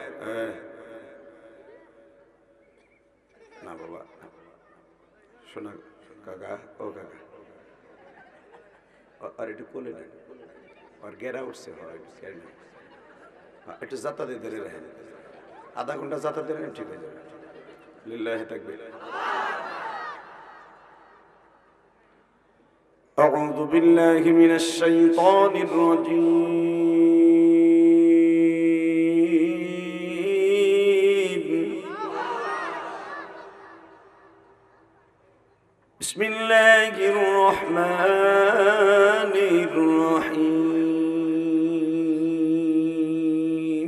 না বাবা, শোনা কাকা, ও কাকা, আর একটু কোলে নেন, আর গেরা উঠছে, একটু যাতায়াতে ধরে রাখেন, আধা ঘন্টা যাতায়াতে রাখেন, ঠিক হয়ে যাবে। লিল্লাহি তাকবীর। أعوذ بالله من الشيطان الرجيم. بسم الله الرحمن الرحيم.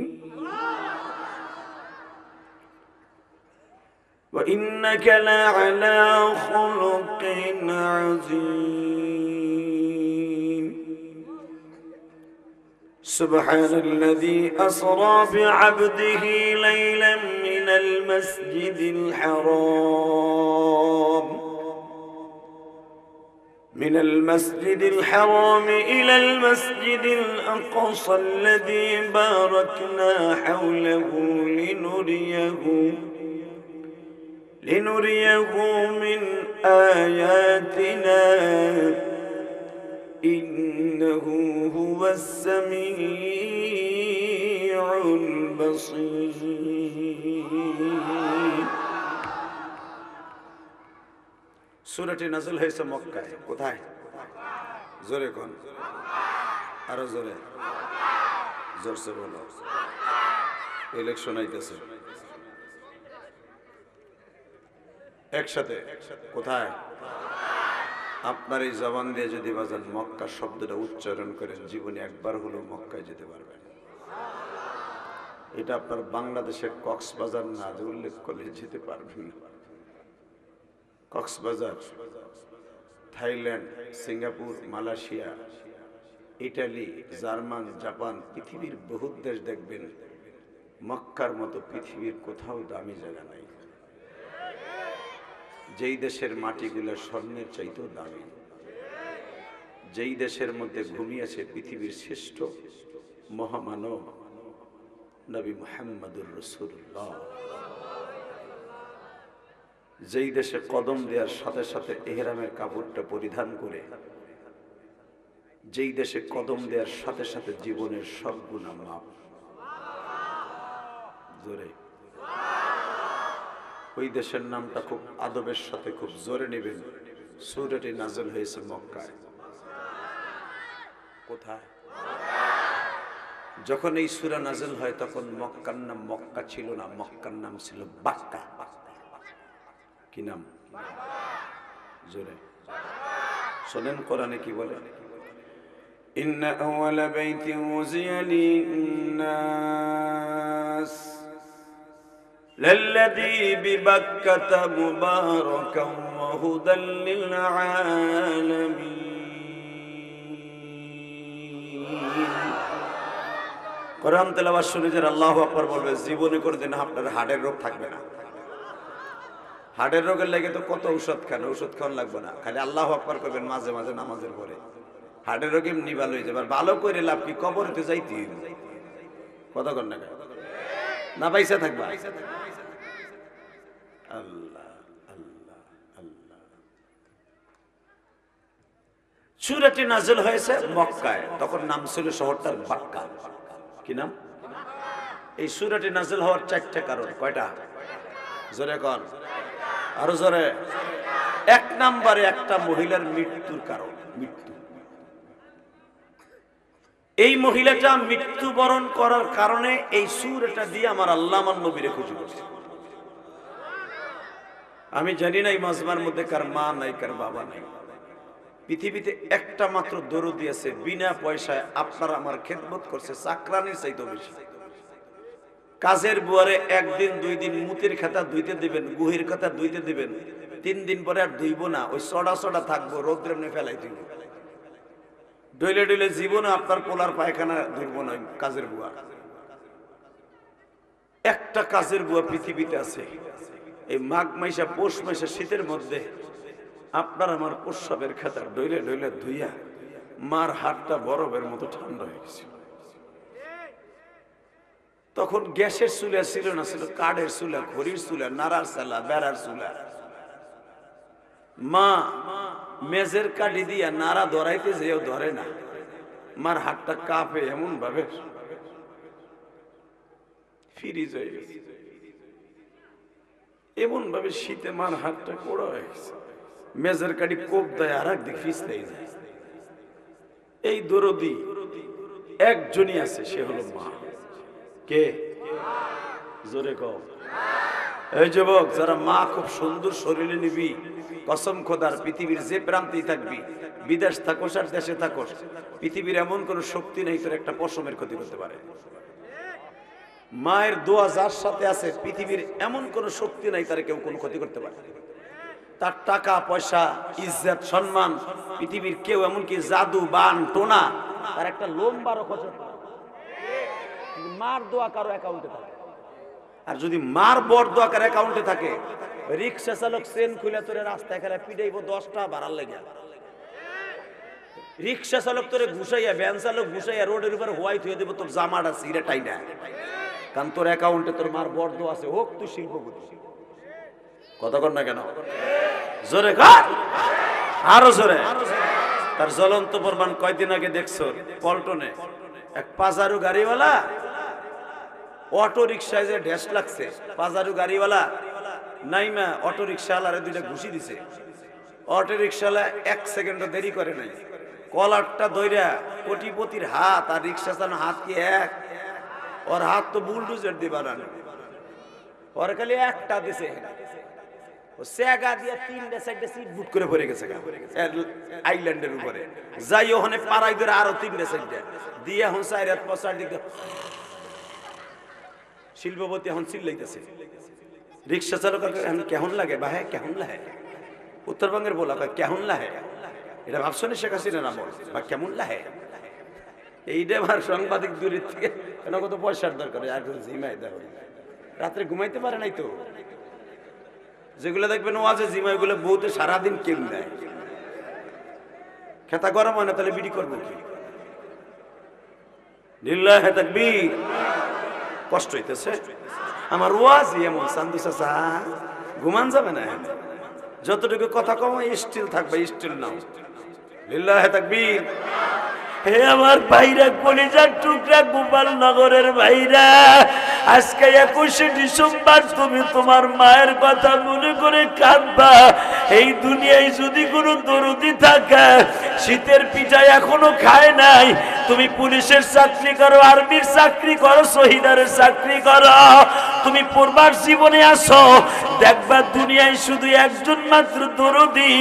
وإنك لعلى خلق عظيم. سبحان الذي أسرى بعبده ليلا من المسجد الحرام إلى المسجد الأقصى الذي باركنا حوله لنريه من آياتنا إنه هو السميع البصير। সূরাটি নাযিল হয়েছে মক্কায়। কোথায়? জোরে কোন, আরো জোরে, জোরসে বলো। ইলেকশন আইতেছে একসাথে। কোথায়? আপনার এই জবান দিয়ে যদি বাজান মক্কা শব্দটা উচ্চারণ করেন, জীবনে একবার হলেও মক্কায় যেতে পারবেন। এটা আপনার বাংলাদেশের কক্সবাজার না উল্লেখ করলে যেতে পারবেন না। Cox's Bazar, Thailand, Singapore, Malaysia, Italy, German, Japan, পৃথিবীর বহুত দেশ দেখবেন, মক্কার মতো পৃথিবীর কোথাও দামি জায়গা নাই। যেই দেশের মাটিগুলো স্বর্ণের চাইতেও দামি, যেই দেশের মধ্যে ঘুমিয়েছে পৃথিবীর শ্রেষ্ঠ মহামানব নবী মুহাম্মদুর রাসূলুল্লাহ, যেই দেশে কদম দেওয়ার সাথে সাথে ইহরামের কাপড়টা পরিধান করে, যেই দেশে কদম দেওয়ার সাথে সাথে জীবনের সব গুনাহ মাফ। জোরে, ওই দেশের নামটা খুব আদবের সাথে খুব জোরে নেবেন। সূরাটি নাযিল হয়েছে মক্কায়। কোথায়? যখন এই সূরা নাযিল হয় তখন মক্কার নাম মক্কা ছিল না, মক্কার নাম ছিল বাক্কা। কি নাম? জোরে শোনেন কোরআনে কি বলে? ইন্না আওয়ালা বাইতিন উযিয়া লিন-নাস লাল্লাযী বিবাক্কাতা মুবারাকান ওয়া হুদাল লিল-আলামিন। কোরআন তেলাওয়াত শুনে যারা আল্লাহু আকবার বলবে, জীবনে কোনদিন আপনার হার্টের রোগ থাকবে না। হার্টের রোগের লাগে তো কত ঔষধ খান, ঔষধ খাওয়ান লাগবে না, খালি আল্লাহু আকবার করবেন মাঝে মাঝে নামাজের পরে। হার্টের রোগ এমনি ভালো হয়ে যাবে। আর ভালো করে লাভ কি? কবরেতে যাইতে কথা কন না, না পয়সা থাকবে। আল্লাহ আল্লাহ আল্লাহ। সূরাটি নাযিল হয়েছে মক্কায়, তখন নাম ছিল শহরটার বাক্কা। কি নাম? এই সূরাটি নাযিল হওয়ার চারটা কারণ। কয়টা? জোরে কোন, আরো জোরে। এক নম্বরে একটা মহিলার মৃত্যুর কারণ, মৃত্যু। এই মহিলাটা মৃত্যুবরণ করার কারণে এই সূরাটা দিয়ে আমার আল্লাহ আমার নবীরে খুশি করছে। আমি জানি না এই মাজমার মধ্যে কার মা নাই, কার বাবা নাই। পৃথিবীতে একটা মাত্র দরদি আছে, বিনা পয়সায় আপনার আমার খেদমত করছে, চাকরানির চাইতে বেশি। কাজের বুয়ারে একদিন দুই দিন মুতির খাতা ধুইতে দিবেন, গুহির খাতা ধুইতে দিবেন, 3 দিন পরে আর ধুইব না, ওই সডা সডা থাকবো, রোদ্রে এমনি ফেলাই দিব। ডইলে ডইলে জীবনে আপনার পোলার পায়খানা ধুইব না কাজের বুয়া। একটা কাজের বুয়া পৃথিবীতে আছে, এই মাঘ মাইশা পৌষ মাইশা শীতের মধ্যে আপনার আমার প্রস্রাবের খাতা ডইলে ডইলে ধুইয়া মার হাতটা বরফের মতো ঠান্ডা হয়ে গেছে। তখন গ্যাসের চুলা ছিল না, ছিল কাঠের চুলা, খড়ির চুলা, নাড়ার চালা, বেড়ার চুলা। মা মেজের কাঠি দিয়া নাড়া ধরাইতে যেও ধরে না, মার হাতটা কাঁপে এমন ভাবে ফ্রিজ হয়ে গেছে, এমন ভাবে শীতে মার হাতটা কোড়া হয়ে গেছে। মেজের কাঠি কোপ দেয় আর একদিক ফিসলাই যায়। এই দরদি একজনই আছে, সে হলো মা। কে? জোরে কও। এই যুবক, যারা মা খুব সুন্দর শরীরে নিবি, কসম খোদার পৃথিবীর যে প্রান্তেই থাকবি, বিদেশ থাকোস আর দেশে থাকোস, পৃথিবীর এমন কোন শক্তি নেই তোর একটা পশমের ক্ষতি করতে পারে। মায়ের দোয়া যার সাথে আছে, পৃথিবীর এমন কোন শক্তি নাই তার কেউ কোনো ক্ষতি করতে পারে। তার টাকা পয়সা, ইজ্জত, সম্মান পৃথিবীর কেউ, এমনকি জাদু, বান, টোনা, তার একটা লোমবারও খরচ পারে। মার দোয়া কারো অ্যাকাউন্টে থাকে। আর যদি মার বর দোয়া কারো অ্যাকাউন্টে থাকে, রিক্সা চালক চেন খুলে তোরে রাস্তায় খেলা পিটাইব 10টা ভাড়ার লেগে। রিক্সা চালক তোরে ঘুষাইয়া, ভ্যান চালক ঘুষাইয়া রোডের উপরে হোয়াইট হয়ে দেবো তোর জামাটা সিরে টাইনা, কারণ তোর অ্যাকাউন্টে তোর মার বর দোয়া আছে। হোক তুই শিল্পপতি, কথা কর না কেন? জোরে কর, আরো জোরে। তার জ্বলন্ত প্রমাণ কয়দিন আগে দেখছো পল্টনে এক পাজারু গাড়িওয়ালা অটো রিক্সায় যে ঢেস লাগছে, পাজারু গাড়িওয়ালা নাইমা অটো রিক্সাওয়ালারে দুইটা ঘুষি দিছে। অটো রিক্সাওয়ালা 1 সেকেন্ডও দেরি করে নাই, কলারটা ধইরা কোটিপতির হাত আর রিক্সা চালানো হাত কি এক? ওর হাত তো বুলডোজার দিয়ে বানানো, ওর খালি একটা দিছে, ও সেগা দিয়ে 3টা 4টা সিট বুট করে পড়ে গেছে আইল্যান্ডের উপরে। যাই ওখানে পাড়াই ধরে আরো 3টা 4টা দিয়ে এখন 4 হাত 5 দিকে শিল্পপতি এখন চিল্লাইতেছে। রিক্সা চালক এখন কেমন লাগে ভাই, কেমন লাগে? উত্তরবঙ্গের বলা কয় কেমন লাগে, এটা ভাবছনি শেখ হাসিনা না বল বা কেমন লাগে? এইটা আমার সাংবাদিক দূরের থেকে কেন কত পয়সার দরকার, আর জিমাই দেখো রাত্রে ঘুমাইতে পারে নাই তো। যেগুলো দেখবেন ওয়াজে জিমা, ওইগুলো বউতে সারাদিন কেউ নেয়, খেতা গরম হয় না, তাহলে বিড়ি করবো কি? লিল্লাহি তাকবীর। কষ্ট হইতেছে আমার ওয়াজি এমন চান্দু চাচা, ঘুমান যাবে না, যতটুকু কথা কম স্টিল থাকবে, স্টিল নাও। লিল্লাহি তাকবীর। হে আমার ভাইরা, কলিজার টুকরা, গোপালনগরের ভাইরা, আজকে 21শে ডিসেম্বর তুমি তোমার মায়ের কথা মনে করে কাঁদবা। এই দুনিয়ায় যদি কোনো দরদি থাকে, শীতের পিঠা এখনো খায় নাই, তুমি পুলিশের চাকরি করো, আর্মির চাকরি করো, শহীদারের চাকরি করো, তুমি পূর্বার জীবনে আসো, দেখবা দুনিয়ায় শুধু একজন মাত্র দরদি।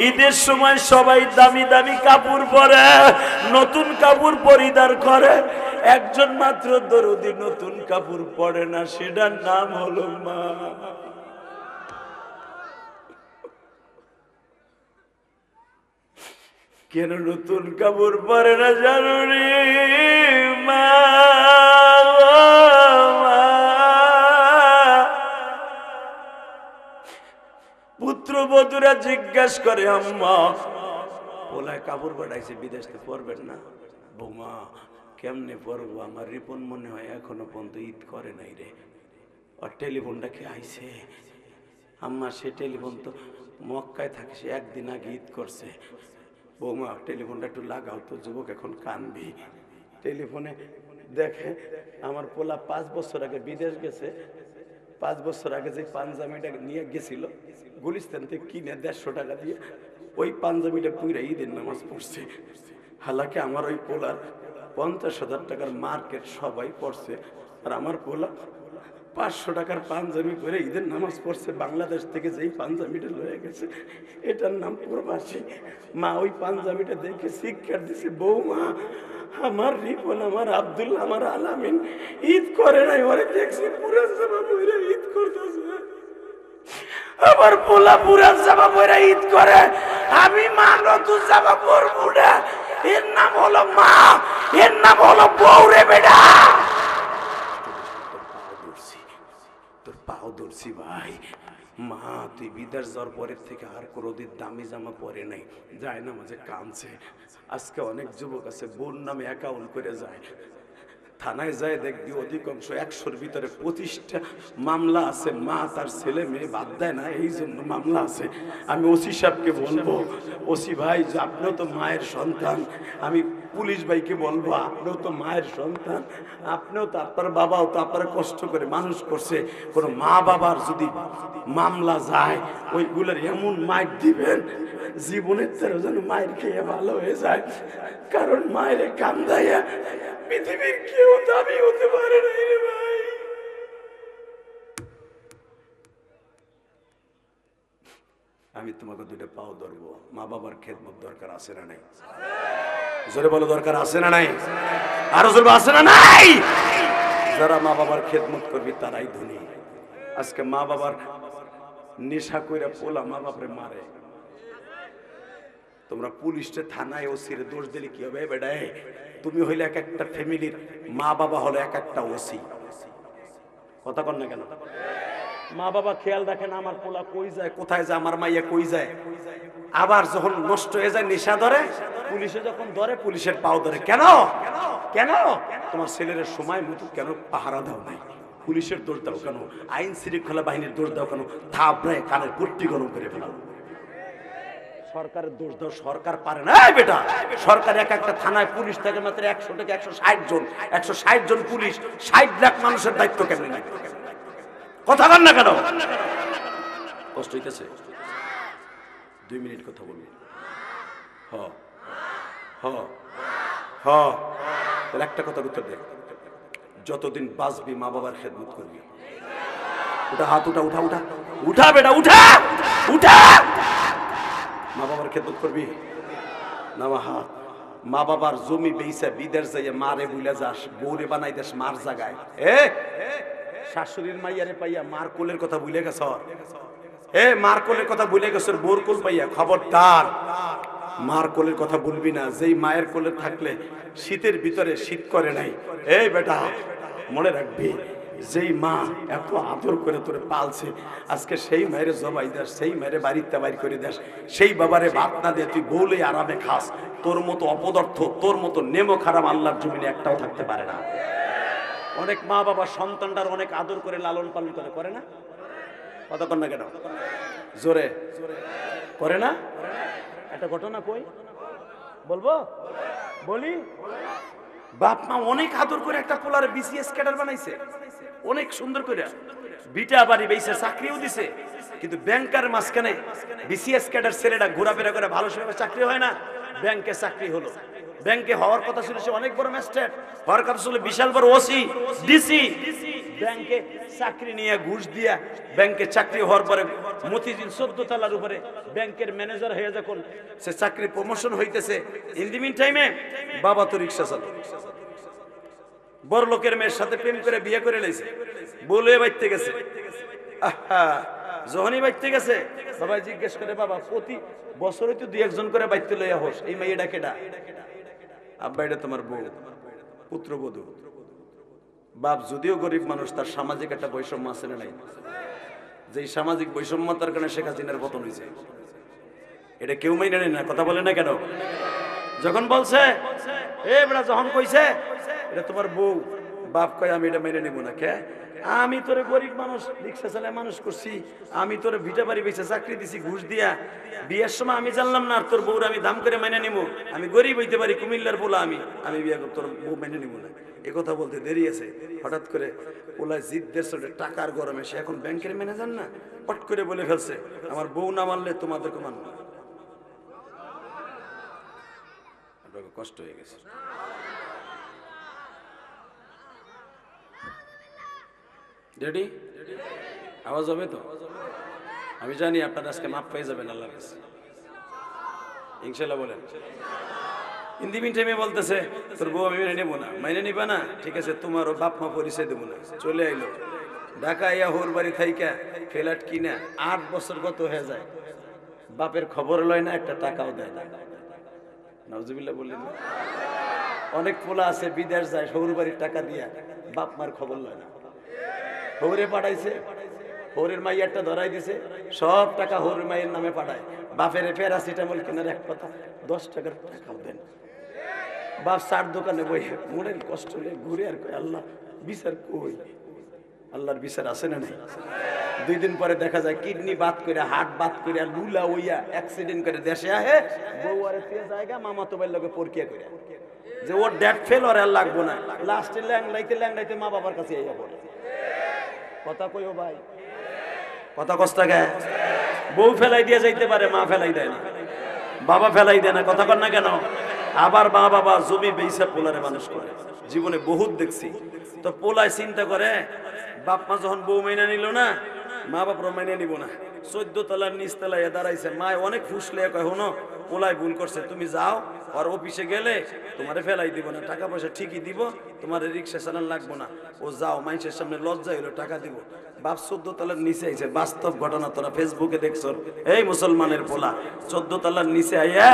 ঈদের সময় সবাই দামি দামি কাপড় পরে, নতুন কাপড় পরিধান করে, একজন মাত্র দরদি নতুন কাপড় পরে না, সেটার নাম হলো মা। কেন নতুন কাপড় পরে না জানো রে মা? পুত্রবধূরা জিজ্ঞাসা করে, আম্মা পোলায় কাপড় পাঠাইছে বিদেশ থেকে, পরবেন না? বৌমা কেমনে পরবো, আমার রিপন মনে হয় এখনো পর্যন্ত ঈদ করে নাই রে। আর টেলিফোনটা কে আইছে? আম্মা সে টেলিফোন তো মক্কায় থাকে, সে একদিন আগে ঈদ করছে। বৌমা টেলিফোনটা একটু লাগাও তো, যুবক এখন কানবি। টেলিফোনে দেখে আমার পোলা 5 বছর আগে বিদেশ গেছে, 5 বছর আগে যে পাঞ্জাবিটা নিয়ে গেছিল গুলিস্তান থেকে কিনে 150 টাকা দিয়ে, ওই পাঞ্জাবিটা পুরা ঈদের নামাজ পড়ছে। হালাকি আমার ওই পোলার 50,000 টাকার মার্কেট সবাই পড়ছে, আর আমার পোলা 500 টাকার পাঞ্জাবি পরে ঈদের নামাজ পড়ছে। বাংলাদেশ থেকে যেই পাঞ্জাবিটা লয়ে গেছে এটার নাম প্রবাসী। মা ওই পাঞ্জাবিটা দেখে শিক্ষা দিছে, বৌমা আমার রিপন, আমার আব্দুল্লাহ, আমার আলামিন ঈদ করে নাই, ওরে দেখছি পুরা জামা পরে ঈদ করতেছে। আমার পোলা পুরা জামা পরে ঈদ করে, আমি মা নতুন জামা পরবো না। এর নাম হলো মা, এর নাম হলো বউ রে বেটা। তোর পাও ধরছি ভাই। মা তুই বিদেশ যাওয়ার পরের থেকে আর কোনোদিন দামি জামা পরে নাই, যায় না মাঝে কাঁদছে। আজকে অনেক যুবক আছে বোন নামে অ্যাকাউন্ট করে যায়, থানায় যায় দেখবি অধিকাংশ 100-র ভিতরে 25টা মামলা আছে, মা তার ছেলে মেয়ে বাদ দেয় না, এই জন্য মামলা আছে। আমি ওসি সাহেবকে বলবো, ওসি ভাই আপনিও তো মায়ের সন্তান, আমি পুলিশ ভাইকে বলবো আপনিও তো মায়ের সন্তান, আপনিও তো, আপনার বাবাও তো আপনারা কষ্ট করে মানুষ করছে, কোনো মা বাবার যদি মামলা যায় ওইগুলোর এমন মাইর দিবেন জীবনের তেরো যেন মায়ের খেয়ে ভালো হয়ে যায়। কারণ মায়ের কান্দাইয়া পৃথিবীর কেউ দাবি হতে পারে না রে ভাই। আমি তোমাকে দুইটা পাও ধরবো, মা বাবার খেদমত দরকার আছে না নাই? জোরে বলো দরকার আছে না নাই? আরো জোরে আছে না নাই? যারা মা বাবার খেদমত করবি তারাই ধনী। আজকে মা বাবার নেশা কইরা পোলা মা বাপরে মারে। তোমরা পুলিশে থানায় ওসিরে দোষ দিলে কি হবে বেডায়? তুমি হইলে এক একটা ফ্যামিলির মা বাবা হলো এক একটা ওসি। কথা কন না কেন? মা বাবা খেয়াল রাখেন আমার পোলা কই যায়, কোথায় যায়, আমার মাইয়া কই যায়। আবার যখন নষ্ট হয়ে যায় নেশা ধরে, পুলিশে যখন ধরে পুলিশের পাও ধরে। কেন কেন? তোমার ছেলের সময় মতো কেন পাহারা দাও নাই? পুলিশের দোষ দাও কেন? আইন শৃঙ্খলা বাহিনীর দোষ দাও কেন? থাপড়ায় কানের পট্টি গরম করে ফেলাও। সরকারের দোষ দাও, সরকার পারে না। এই বেটা, সরকার এক একটা থানায় পুলিশ থাকে মাত্র 100 থেকে 160 জন, 160 জন পুলিশ 60 লাখ মানুষের দায়িত্ব কেমনে নেয়? কথা বল না কেন? কষ্ট হইতেছে? 2 মিনিট কথা বলবো। হ হ হ তাহলে একটা কথা উত্তর দে, যতদিন বাঁচবি মা বাবার খেদমত করবি। উঠা হাত, উঠা উঠা উঠা উঠা বেটা, উঠা উঠা। মা বাবার খেদমত করবি না? হাত। মা বাবার জমি বেইসা বিদেশ যাইয়া মারে বুইলা যাস, বউরে বানাই দেশ মার জায়গায়। শাশুড়ির মাইয়ারে পাইয়া মার কোলের কথা ভুলে গেছ। মার কোলের কথা ভুলে গেছ, বোর কোল পাইয়া। খবরদার মার কোলের কথা বলবি না, যেই মায়ের কোলে থাকলে শীতের ভিতরে শীত করে নাই। এই বেটা মনে রাখবি, যেই মা এত আদর করে তোরে পালছে, আজকে সেই মায়ের জবাই দেশ, সেই মায়ের বাড়িতে বাইর করে দেশ, সেই বাবারে ভাত না দিয়ে তুই বলে আরামে খাস। তোর মতো অপদার্থ, তোর মতো নেমো খারাপ আল্লাহর জমিনে একটাও থাকতে পারে না। অনেক মা বাবা সন্তানটার অনেক আদর করে লালন পালন করে না? কথা কর না কেন? জোরে করে না? একটা ঘটনা কই বলবো, বলি। বাপ মা অনেক আদর করে একটা পোলারে বিসিএস ক্যাডার বানাইছে, অনেক সুন্দর করে বিটা বাড়ি বেইছে, চাকরিও দিছে। কিন্তু ব্যাংকার মাঝখানে বিসিএস ক্যাডার ছেলেটা ঘোরাফেরা করে ভালো সময় চাকরি হয় না, ব্যাংকে চাকরি হলো। ব্যাংকে হওয়ার কথা ছিল সে অনেক বড় ম্যাজিস্ট্রেট, হওয়ার কথা ছিল বিশাল বড় ওসি, ডিসি। ব্যাংকে চাকরি নিয়ে ঘুষ দিয়া ব্যাংকে চাকরি হওয়ার পরে মতিঝিল 14 তলার উপরে ব্যাংকের ম্যানেজার হয়ে যখন সে চাকরি প্রমোশন হইতেছে, ইন দি মিন টাইমে বাবা তো রিক্সা চালায়, বড় লোকের মেয়ের সাথে প্রেম করে বিয়ে করে লাইছে, বলে বাইতে গেছে। যখনই বাইতে গেছে বাবা জিজ্ঞেস করে, বাবা প্রতি বছরই তো 2-1 করে বাইতে লইয়া হোস, এই মেয়েটা কেডা? আব্বা এটা তোমার বউ, পুত্রবধূ। বাপ যদিও গরিব মানুষ, তার সামাজিক একটা বৈষম্য আছে না নাই? যেই সামাজিক বৈষম্যতার কারণে শেখ হাসিনার পতন হয়েছে, এটা কেউ মেনে নেয় না। কথা বলে না কেন? যখন বলছে বেটা, যখন কইছে এটা তোমার বউ, বাপ কয় আমি এটা মেনে নেব না। কে? আমি তোরে গরিব মানুষ রিক্সা চালায় মানুষ করছি, আমি তোরে ভিটা বাড়ি বেঁচে চাকরি দিছি ঘুষ দিয়া, বিয়ের সময় আমি জানলাম না আর তোর বউর আমি দাম করে মেনে নিব। আমি গরিব হইতে পারি, কুমিল্লার পোলা, আমি বিয়ে তোর বউ মেনে নিব না। এ কথা বলতে দেরি আছে, হঠাৎ করে পোলায় জিদ্দের চলে টাকার গরমে সে এখন ব্যাংকের ম্যানেজার না, পট করে বলে ফেলছে আমার বউ না মানলে তোমাদেরকে মানব না। কষ্ট হয়ে গেছে। রেডি? আওয়াজ হবে তো? আমি জানি আপনারা আজকে মাপ পেয়ে যাবেন আল্লাহর কাছে, ইনশাআল্লাহ। বলেন। হিন্দি মিনটাইমে বলতেছে তোর বউ আমি মেনে নেবো না। মেনে নিবা না? ঠিক আছে, তোমারও বাপ মা পরিচয় দেবো না। চলে আইলো ঢাকা, ইয়া হোর বাড়ি থাইকা ফ্ল্যাট কিনা 8 বছর গত হয়ে যায়, বাপের খবর লয় না, একটা টাকাও দেয় না। নাউজুবিল্লাহ বললেন। অনেক পোলা আছে বিদেশ যায় শহুর বাড়ির টাকা দিয়া, বাপ মার খবর লয় না। হৌরে পাঠাইছে, হৌরের মাইয়ারটা ধরাই দিছে, সব টাকা হৌরের মাইয়ের নামে পাঠায়। বাপের প্যারাসিটামল কেনার এক কথা, 10 টাকার টাকাও দেন। বাপ 4 দোকানে বই মনের কষ্ট নিয়ে ঘুরে আর কই আল্লাহ বিচার কই? আল্লাহর বিচার আছে না নাই? 2 দিন পরে দেখা যায় কিডনি বাদ করে, হার্ট বাদ করে, লুলা হইয়া অ্যাক্সিডেন্ট করে দেশে আহে, বউ আরে তে জায়গা মামা তো বাইর লগে পরকিয়া করে যে ওর ডেট ফেল আর লাগবো না, লাস্টে ল্যাংলাইতে মা বাবার কাছে আইয়া পড়ে। কথা কইও ভাই, কথা কষ্ট গে। বউ ফেলাই দিয়ে যাইতে পারে, মা ফেলাই দেয় না, বাবা ফেলাই দেয় না। কথা কর না কেন? আবার মা বাবা জমি বেইসা পোলারে মানুষ করে, জীবনে বহুত দেখছি। তো পোলায় চিন্তা করে বাপ মা যখন বউ মাইনা নিল না, মা বাপরা মাইনা নিব না। 14 তলার নিচ তলায় দাঁড়াইছে, মা অনেক ফুসলে কয় হনো পোলায় ভুল করছে, তুমি যাও, আর অফিসে গেলে তোমারে ফেলাই দিব না, টাকা পয়সা ঠিকই দিব, তোমার রিক্সা চালান লাগবো না, ও যাও, মানুষের সামনে লজ্জা হইলো, টাকা দিব। বাপ 14 তলার নিচে আইছে, বাস্তব ঘটনা, তোরা ফেসবুকে দেখছ। এই মুসলমানের পোলা 14 তলার নিচে আইয়া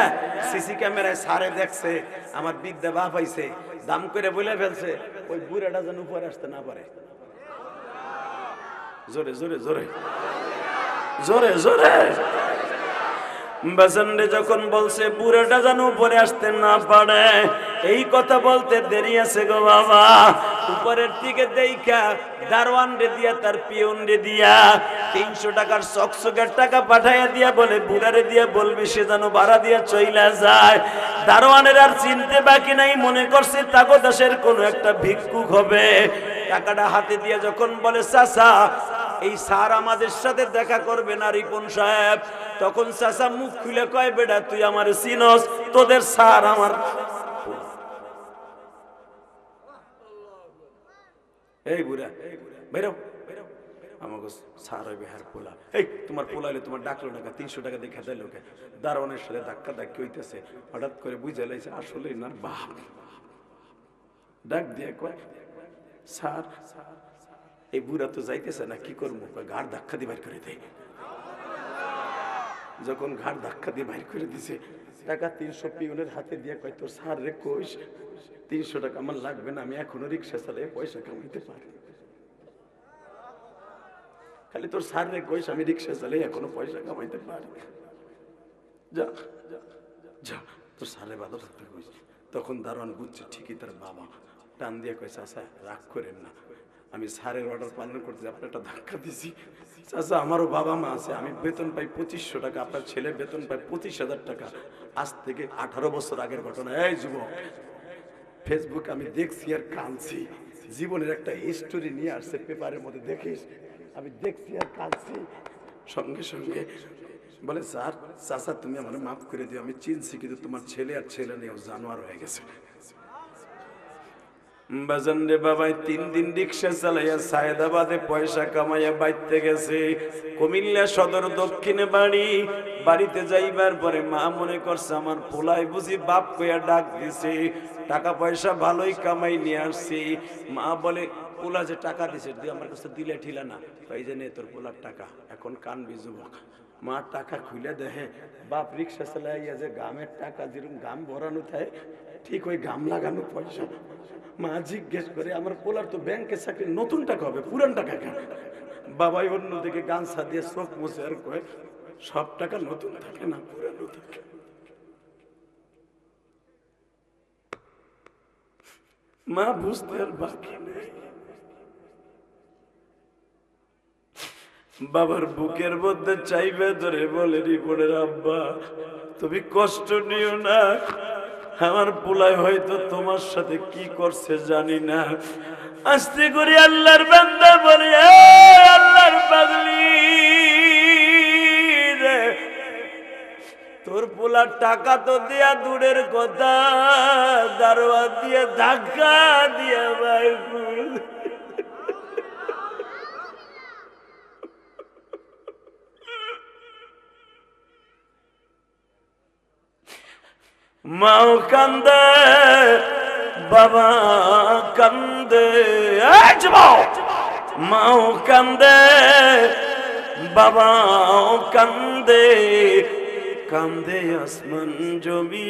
সিসি ক্যামেরায় সারে দেখছে আমার বিদ্যা বাপ আইছে, দাম করে বলে ফেলছে ওই বুড়াটা যেন উপরে আসতে না পারে। জোরে জোরে জোরে জোরে জোরে বাজানরে যখন বলছে বুড়াটা যেন উপরে আসতে না পারে, এই কথা বলতে দেরি আছে গো বাবা। উপরের দিকে দেখা দারওয়ান রে দিয়া তার পিয়ন রে দিয়া 300 টাকার চকচকের টাকা পাঠাইয়া দিয়া বলে বুড়ারে দিয়া বলবি সে যেন ভাড়া দিয়া চইলা যায়। দারওয়ানের আর চিনতে বাকি নাই, মনে করছে তাগো দেশের কোন একটা ভিক্ষুক হবে। টাকাটা হাতে দিয়ে যখন বলে চাচা এই স্যার আমাদের সাথে দেখা করবে না রিপন সাহেব, তখন চাচা মুখ খুলে কয় বেটা তুই আমার চিনস, তোদের স্যার আমার। এই বুড়া বেরো, আমাকে স্যার হইবে হার পোলা। এই তোমার পোলা হইলে তোমার ডাকলো টাকা 300 টাকা দিয়ে খেতে লোকে দারোয়ানের সাথে ধাক্কা ধাক্কি হইতেছে। হঠাৎ করে বুঝে লাইছে আসলে না বাপ। ডাক দিয়ে কয় স্যার। এই বুড়া তো যাইতেছে না, কি করবো? ঘাড় ধাক্কা দিয়ে বাইর করে দেয়। যখন ঘাড় ধাক্কা দিয়ে বাইর করে দিছে টাকা 300 পিউনের হাতে দিয়ে কয় তোর স্যার রে কইস 300 টাকা আমার লাগবে না, আমি এখনো রিক্সা চালিয়ে পয়সা কামাইতে পারি। খালি তোর স্যার রে কইস আমি রিক্সা চালিয়ে এখনো পয়সা কামাইতে পারি। যা যা তোর স্যারে ভালো থাকতে কইস। তখন দারোয়ান বুঝছে ঠিকই তার বাবা। টান দিয়ে কইস চাচা রাগ করেন না, আমি স্যারের অর্ডার পালন করতে আপনার একটা ধাক্কা দিছি। চাচা আমারও বাবা মা আছে, আমি বেতন পাই 2500 টাকা, আপনার ছেলে বেতন পাই 25,000 টাকা। আজ থেকে 18 বছর আগের ঘটনা। এই যুবক, ফেসবুক আমি দেখছি আর কাঁদছি। জীবনের একটা হিস্টোরি নিয়ে আসছে পেপারের মধ্যে, দেখিস আমি দেখছি আর কাঁদছি। সঙ্গে সঙ্গে বলে স্যার চাচা তুমি আমার মাফ করে দিও, আমি চিনছি কিন্তু তোমার ছেলে আর ছেলে নিয়েও জানোয়ার হয়ে গেছে। বাজান রে বাবাই 3 দিন রিক্সা চালাইয়া সায়েদাবাদে পয়সা কামাইয়া বাইতে গেছে। কুমিল্লা সদর দক্ষিণে বাড়ি। বাড়িতে যাইবার পরে মা মনে করছে আমার পোলাই বুঝি বাপ কইয়া ডাক দিছে, টাকা পয়সা ভালোই কামাই নিয়ে আসছি। মা বলে পোলা যে টাকা দিছে তুই আমার কাছে দিলে ঠিলা না, এই যে নে তোর পোলার টাকা, এখন কানবি যুবক। মা টাকা খুলে দেখে বাপ রিক্সা চালাইয়া যে গামের টাকা যেরকম গাম ভরানো থাকে ঠিক ওই গাম লাগানো পয়সা। মা জিজ্ঞেস করে আমার পোলার তো ব্যাংকে চাকরি, নতুন টাকা হবে পুরান টাকা কেন? বাবাই অন্যদিকে গামছা দিয়ে চোখ মুছে আর কয় সব টাকা নতুন থাকে না, পুরানো থাকে। মা বুঝতে আর বাকি নেই। বাবার বুকের মধ্যে চাইবে ধরে বলে রিপনের আব্বা তুমি কষ্ট নিও না, আমার পোলাই হয়তো তোমার সাথে কি করছে জানি না। আস্তে করে আল্লাহর বান্দা বলে আল্লাহর পাগলি রে, তোর পোলার টাকা তো দিয়া দূরের কথা, দারোয়া দিয়ে ধাক্কা দিয়া ভাই মাও কান্দে বাবা কান্দে, মাও কান্দে বাবাও কান্দে, কান্দে আসমান জমিন।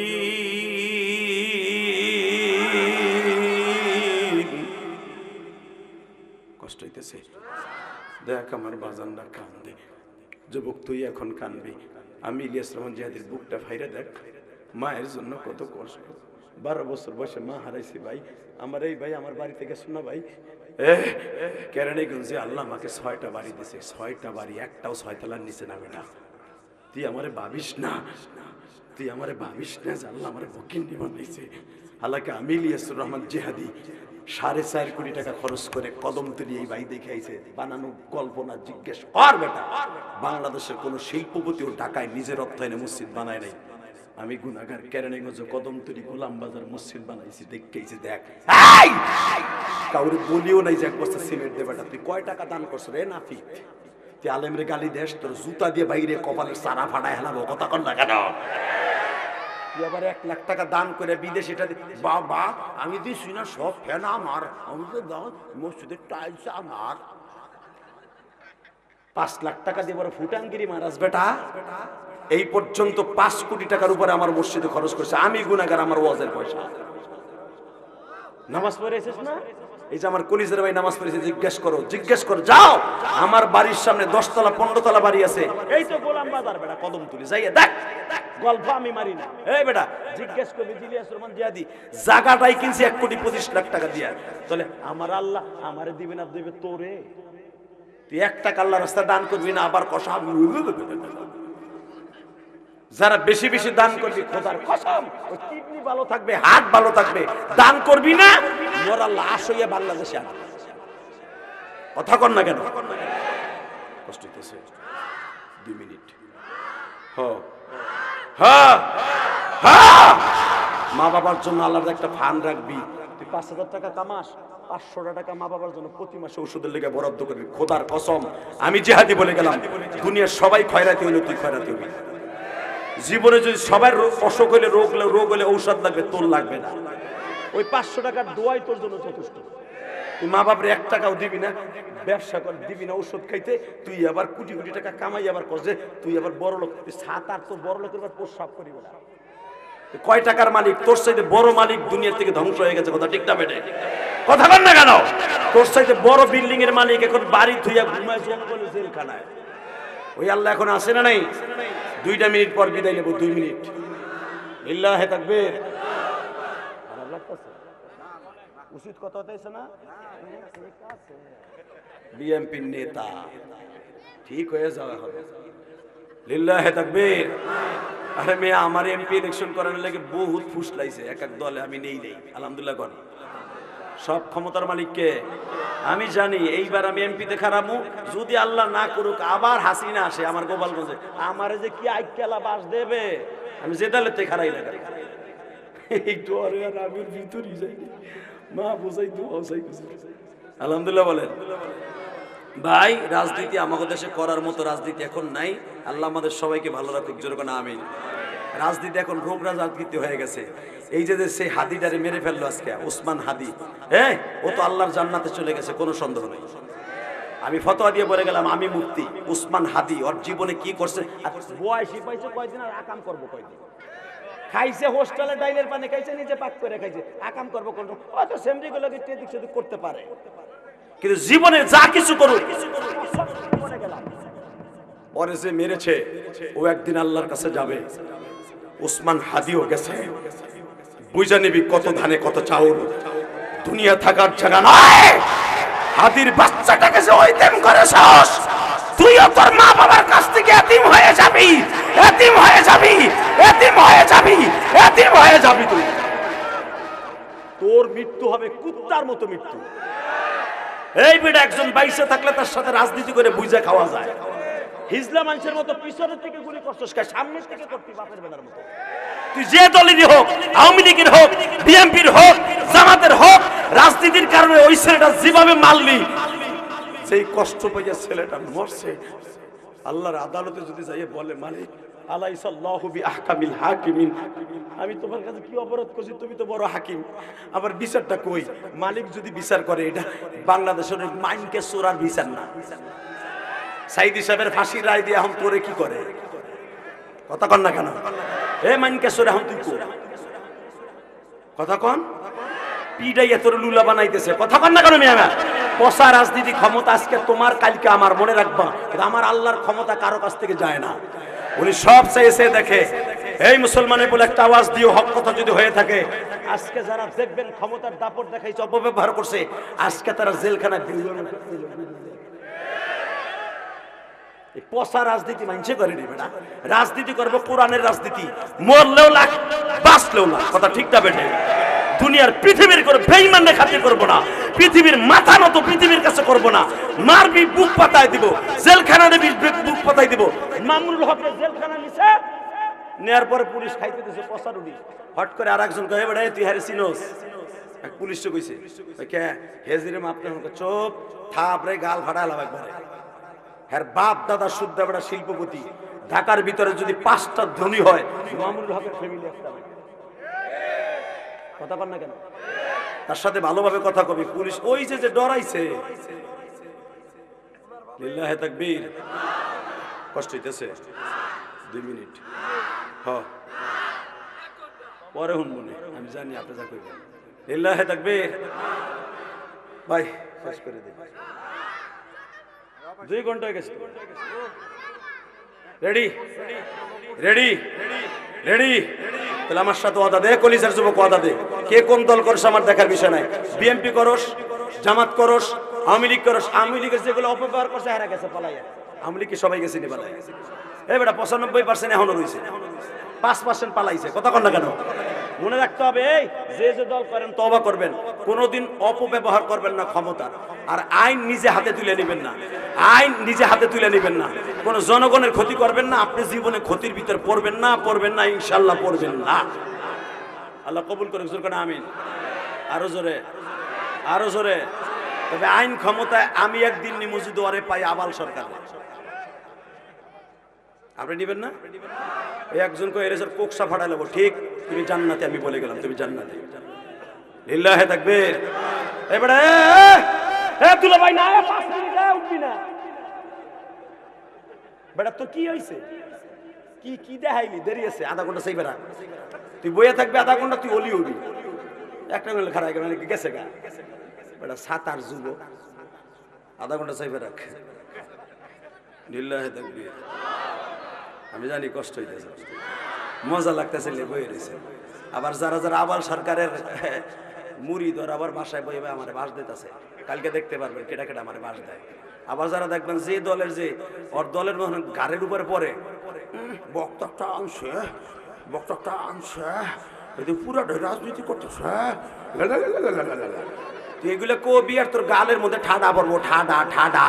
কষ্ট হইতেছে দেখ আমার বাজানরা কান্দে। যুবক তুই এখন কানবি, আমি ইলিয়াস রহমান জিহাদির বুকটা ফাইরে দেখ। মায়ের জন্য কত কষ্ট, 12 বছর বয়সে মা হারাইছি ভাই। আমার এই ভাই আমার বাড়ি থেকে শোনা ভাই কেরানীগঞ্জে আল্লাহ আমাকে 6টা বাড়ি দিছে, 6টা বাড়ি, একটাও 6 তলার নিচে না বেটা। তুই আমারে ভাবিস না, তুই আমারে ভাবিস না যে আল্লাহ আমারে ফকিন্নি বানাইছে। হালাকে আমি ইলিয়াসুর রহমান জিহাদি 4.5 কোটি টাকা খরচ করে কদমতলী এই বাড়ি দেখে আইছে। বানানো কল্পনা জিজ্ঞেস কর বেটা, বাংলাদেশের কোন শিল্পপতিও ঢাকায় নিজের অর্থায়নে মসজিদ বানায় নাই। আমি গুনাহগার কেরানীগঞ্জ কদমতলী গোলাম বাজার মসজিদ বানাইছি, দেখেইছি দেখ। কাউরে বলিও নাই যে 1 বস্তা সিমেন্ট দে বেটা। তুই কয় টাকা দান করছ রে নাফি? তুই আলেমরে গালি দেশ, তোর জুতা দিয়ে বাইরে কপালের সারা ফাটায় হেলাবো, কথা কর না কেন? তুই আবার 1 লাখ টাকা দান করে বিদেশিটা বাবা আমি দিছি না, সব ফেনা আমার, আমি তো দাও মসজিদের টাইলস আমার। 5 লাখ টাকা দিয়ে বড় ফুটাঙ্গিরি মারাস বেটা। এই পর্যন্ত 5 কোটি টাকার উপরে আমার মসজিদে খরচ করেছে। আমি গুনাহগার, আমার ওয়াজের পয়সা। নামাজ পড়েছিস না? এই যে আমার কলিজের ভাই নামাজ পড়েছে, জিজ্ঞেস করো, জিজ্ঞেস করো, যাও আমার বাড়ির সামনে 10 তলা 15 তলা বাড়ি আছে, এই তো গোলাম বাজার বেটা কদমতলী, যাইয়ে দেখ গল্প আমি মারি না। এই বেটা জিজ্ঞেস করবি ইলিয়াস রহমান জিহাদি জায়গাটাই কিনছি 1,25,00,000 টাকা দিয়া, তাহলে আমার আল্লাহ আমারে দিবে না দেবে তোরে? তুই 1 টাকা আল্লাহ রাস্তা দান করবি না, আবার কষা। যারা বেশি বেশি দান করবি খোদার কসম ওই কিডনি ভালো থাকবে, হার্ট ভালো থাকবে। দান করবি না, মোরা লাশ হইয়া বাংলাদেশে আনা। কথা কন না কেন? কষ্ট হইতেছে। 2 মিনিট। মা বাবার জন্য আলাদা একটা ফান্ড রাখবি। তুই 5,000 টাকা কামাস, 500 টাকা মা বাবার জন্য প্রতি মাসে ওষুধের লেগে বরাদ্দ করবি। খোদার কসম আমি জিহাদি বলে গেলাম, দুনিয়ার সবাই খয়রাতি হইলে তুই খয়রাতি হবি। জীবনে যদি সবার অসুখ হইলে রোগ হলে ঔষধ লাগবে, তোর লাগবে না। ওই 500 টাকার দোয়াই তোর জন্য যথেষ্ট। তুই মা বাপরে 1 টাকাও দিবি না, ব্যবসা করে দিবি না ওষুধ খাইতে, তুই আবার কোটি কোটি টাকা কামাই আবার কষে তুই আবার বড় লোক। তুই 7-8 তোর বড় লোকের প্রস্রাব করিবে না। কয় টাকার মালিক? তোর চাইতে বড় মালিক দুনিয়া থেকে ধ্বংস হয়ে গেছে। কথা ঠিক না বেটে? কথা বল না কেন? তোর চাইতে বড় বিল্ডিং এর মালিক এখন বাড়ি থুইয়া ঘুমায় জঙ্গলে জেলখানায়। ওই আল্লাহ এখন আসে না নাই? 2 মিনিট পর বিদায় নেব। 2 মিনিট। লিল্লাহে তাকবীর। খারাপ লাগতেছে? উচিত কথা হইছে না? বিএমপি নেতা ঠিক হয়ে যাওয়া হবে। লিল্লাহে তাকবীর। আরে মেয়ে আমার এমপি ইলেকশন করার লাগে বহুত ফুসলাইছে এক এক দলে, আমি নেই আলহামদুলিল্লাহ কর। সব ক্ষমতার মালিককে আমি জানি। এইবার আমি এমপিতে খারাপু, যদি আল্লাহ না করুক আবার হাসিনা আসে আমার গোপালগঞ্জে, আমারে যে কি আইকেলা বাস দেবে, আমি যে দলের থেকে খারাই লাগে একটু আরে আর আমি ভিতরই যাই মা বোঝাই তো আলহামদুলিল্লাহ বলেন। ভাই রাজনীতি আমাদের দেশে করার মতো রাজনীতি এখন নাই। আল্লাহ আমাদের সবাইকে ভালো রাখুক, যেরকম আমিন। রাজনীতি এখন রোগ রাজনীতি হয়ে গেছে। এই যে সেই হাদিটারে মেরে ফেললো আজকে ওসমান হাদি, হ্যাঁ ও তো আল্লাহর জান্নাতে চলে গেছে, কোনো সন্দেহ নেই। আমি ফতোয়া দিয়ে বলে গেলাম আমি মুফতি, ওসমান হাদি ওর জীবনে কি করছে, বয়সী পাইছে কয়দিন আর আকাম করবো কয়দিন। খাইছে হোস্টেলে ডাইলের পানি খাইছে, নিজে পাক করে খাইছে, আকাম করবো কোন? হয়তো সেমরি গুলোকে এদিক সেদিক করতে পারে, কিন্তু জীবনে যা কিছু করুক পরে যে মেরেছে ও একদিন আল্লাহর কাছে যাবে। ওসমান হাদিও গেছে, বুঝা নিবি কত ধানে কত চাউল। দুনিয়া থাকার জায়গা নয়। হাদির বাচ্চাটাকে যে ওইতেম করে সাহস, তুইও তোর মা বাবার কাছ থেকে এতিম হয়ে যাবি, এতিম হয়ে যাবি, এতিম হয়ে যাবি, এতিম হয়ে যাবি। তুই তোর মৃত্যু হবে কুত্তার মতো মৃত্যু। এই বেটা একজন বাইসে থাকলে তার সাথে রাজনীতি করে বুঝা খাওয়া যায়। হিজলা মানুষের মতো পিছনের থেকে গুলি করছস, সামনের থেকে করতি বাপের বেলার মতো। তুই যে দলেরই হোক, আওয়ামী লীগের হোক, বিএনপির হোক, জামাতের হোক, রাজনীতির কারণে ওই ছেলেটা যেভাবে মারলি, সেই কষ্ট পাইয়া ছেলেটা মরছে। আল্লাহর আদালতে যদি যাইয়ে বলে মালিক আলাইসাল্লাহু বিআহকামিল হাকিমিন, আমি তোমার কাছে কি অপরাধ করছি, তুমি তো বড় হাকিম, আবার বিচারটা কই? মালিক যদি বিচার করে এটা বাংলাদেশের মাইনকে চোরার বিচার না। সাইদি সাহেবের ফাঁসির রায় দিয়ে এখন তোরে কি করে? কথা কন না কেন? এ মাইনকে চোর এখন তুই কর কথা কন, পিডাইয়া তোর লুলা বানাইতেছে। কথা কন না কেন? মেয়ে পচা রাজনীতি ক্ষমতা আজকে তোমার, কালকে আমার, মনে রাখবা। আমার আল্লাহর ক্ষমতা কারো কাছ থেকে যায় না, উনি সব চাইছে দেখে। এই মুসলমানের বলে একটা আওয়াজ দিও, হক কথা যদি হয়ে থাকে। আজকে যারা দেখবেন ক্ষমতার দাপট দেখাইছে, অপব্যবহার করছে, আজকে তারা জেলখানায় পচা রাজনীতি মানছে করে নিবে না। রাজনীতি করবো কোরআনের রাজনীতি, মরলেও লাখ বাঁচলেও লাখ। কথা ঠিক না বেটে? দুনিয়ার পৃথিবীর করে বেঈমান খাতির করবো না, পৃথিবীর মাথা নত পৃথিবীর কাছে করবো না। মারবি বুক পাতায় দিব, জেলখানা দেবি বুক পাতায় দিব। মামুনুল হক জেলখানা নিছে, নেয়ার পরে পুলিশ খাইতে দিছে পচা রুটি। হট করে আর একজন কয়ে বেড়ায় তুই হারে চিনোস? এক পুলিশ কইছে কে হেজিরে মাপতে চোপ থাপড়ে গাল ফাটালাম একবারে। হ্যাঁ বাপ দাদা শুদ্ধ বেড়া শিল্পপতি। ঢাকার ভিতরে যদি 5টা ধনী হয়, মামুনুল হকের ফ্যামিলি একটা। কথা বল না কেন? তার সাথে ভালোভাবে কথা কবি। পুলিশ ওই যে ডরাইছে। লিল্লাহে তাকবীর। কষ্ট হইতেছে? 2 মিনিট পরে শুনবো না, আমি জানি আপনি যা করবেন। লিল্লাহে তাকবীর। ভাই শেষ করে দিই, 2 ঘন্টা হয়ে গেছে। Ready ready ready? তাহলে আমার সাথে ওয়াদা দে, কলিজার যুবক ওয়াদা দে। কে কোন দল করছ আমার দেখার বিষয় নাই। বিএনপি করস, জামাত করস, আওয়ামী লীগ করস। আওয়ামী লীগের যেগুলো অপব্যবহার করছে হেরা গেছে পালাইয়া। আওয়ামী লীগকে সবাই গেছে নি পালাই। এই বেটা 95% এখনো রয়েছে, 5% পালাইছে। কথা কন না কেন? মনে রাখতে হবে, এই যে যে দল করেন তওবা করবেন, কোনোদিন অপব্যবহার করবেন না ক্ষমতা। আর আইন নিজে হাতে তুলে নেবেন না, আইন নিজে হাতে তুলে নেবেন না। কোন জনগণের ক্ষতি করবেন না, আপনি জীবনে ক্ষতির ভিতর পড়বেন না, ইনশাল্লাহ পড়বেন না। আল্লাহ কবুল করুক, জোরে কোন আমিন। আরো জোরে, আরো জোরে। তবে আইন ক্ষমতায় আমি একদিন নিমুজি দুয়ারে পাই আবাল সরকার। আপনি নিবেন না? এই একজনকে এরেজার কোকসা ফাটাই নেবো, ঠিক তুমি জান্নাতে, আমি বলে গেলাম তুমি জান্নাতে। লিল্লাহে তাকবীর। এবারে দুলা ভাই না 5 মিনিট উঠবি না বেটা, তো কি হইছে? কি কি দেখাইলি? দেরি আছে আধা ঘন্টা। সেই বেড়া তুই বইয়া থাকবি আধা ঘন্টা, তুই অলি হবি। একটা মিনিট খারাপ গেছে গা বেটা, 7 যুব আধা ঘন্টা চাইবে রাখ। লিল্লাহে তাকবীর। আমি জানি কষ্ট হইতেছে, মজা লাগতেছে, বইয়ে রয়েছে। আবার যারা যারা আবার সরকারের মুরিদ ওর আবার বাসায় বইবে আমার বাস দিতেছে। কালকে দেখতে পারবেন কেটা কেটা আমার বাস দেয়। আবার যারা দেখবেন যে দলের যে ওর দলের গাড়ির উপরে পড়ে, বক্তব্যটা আনছে, বক্তব্যটা আনছে, পুরাটাই রাজনীতি করতেছে। তুই এগুলো কবি আর তোর গালের মধ্যে ঠাডা পড়বো, ঠাডা ঠাডা।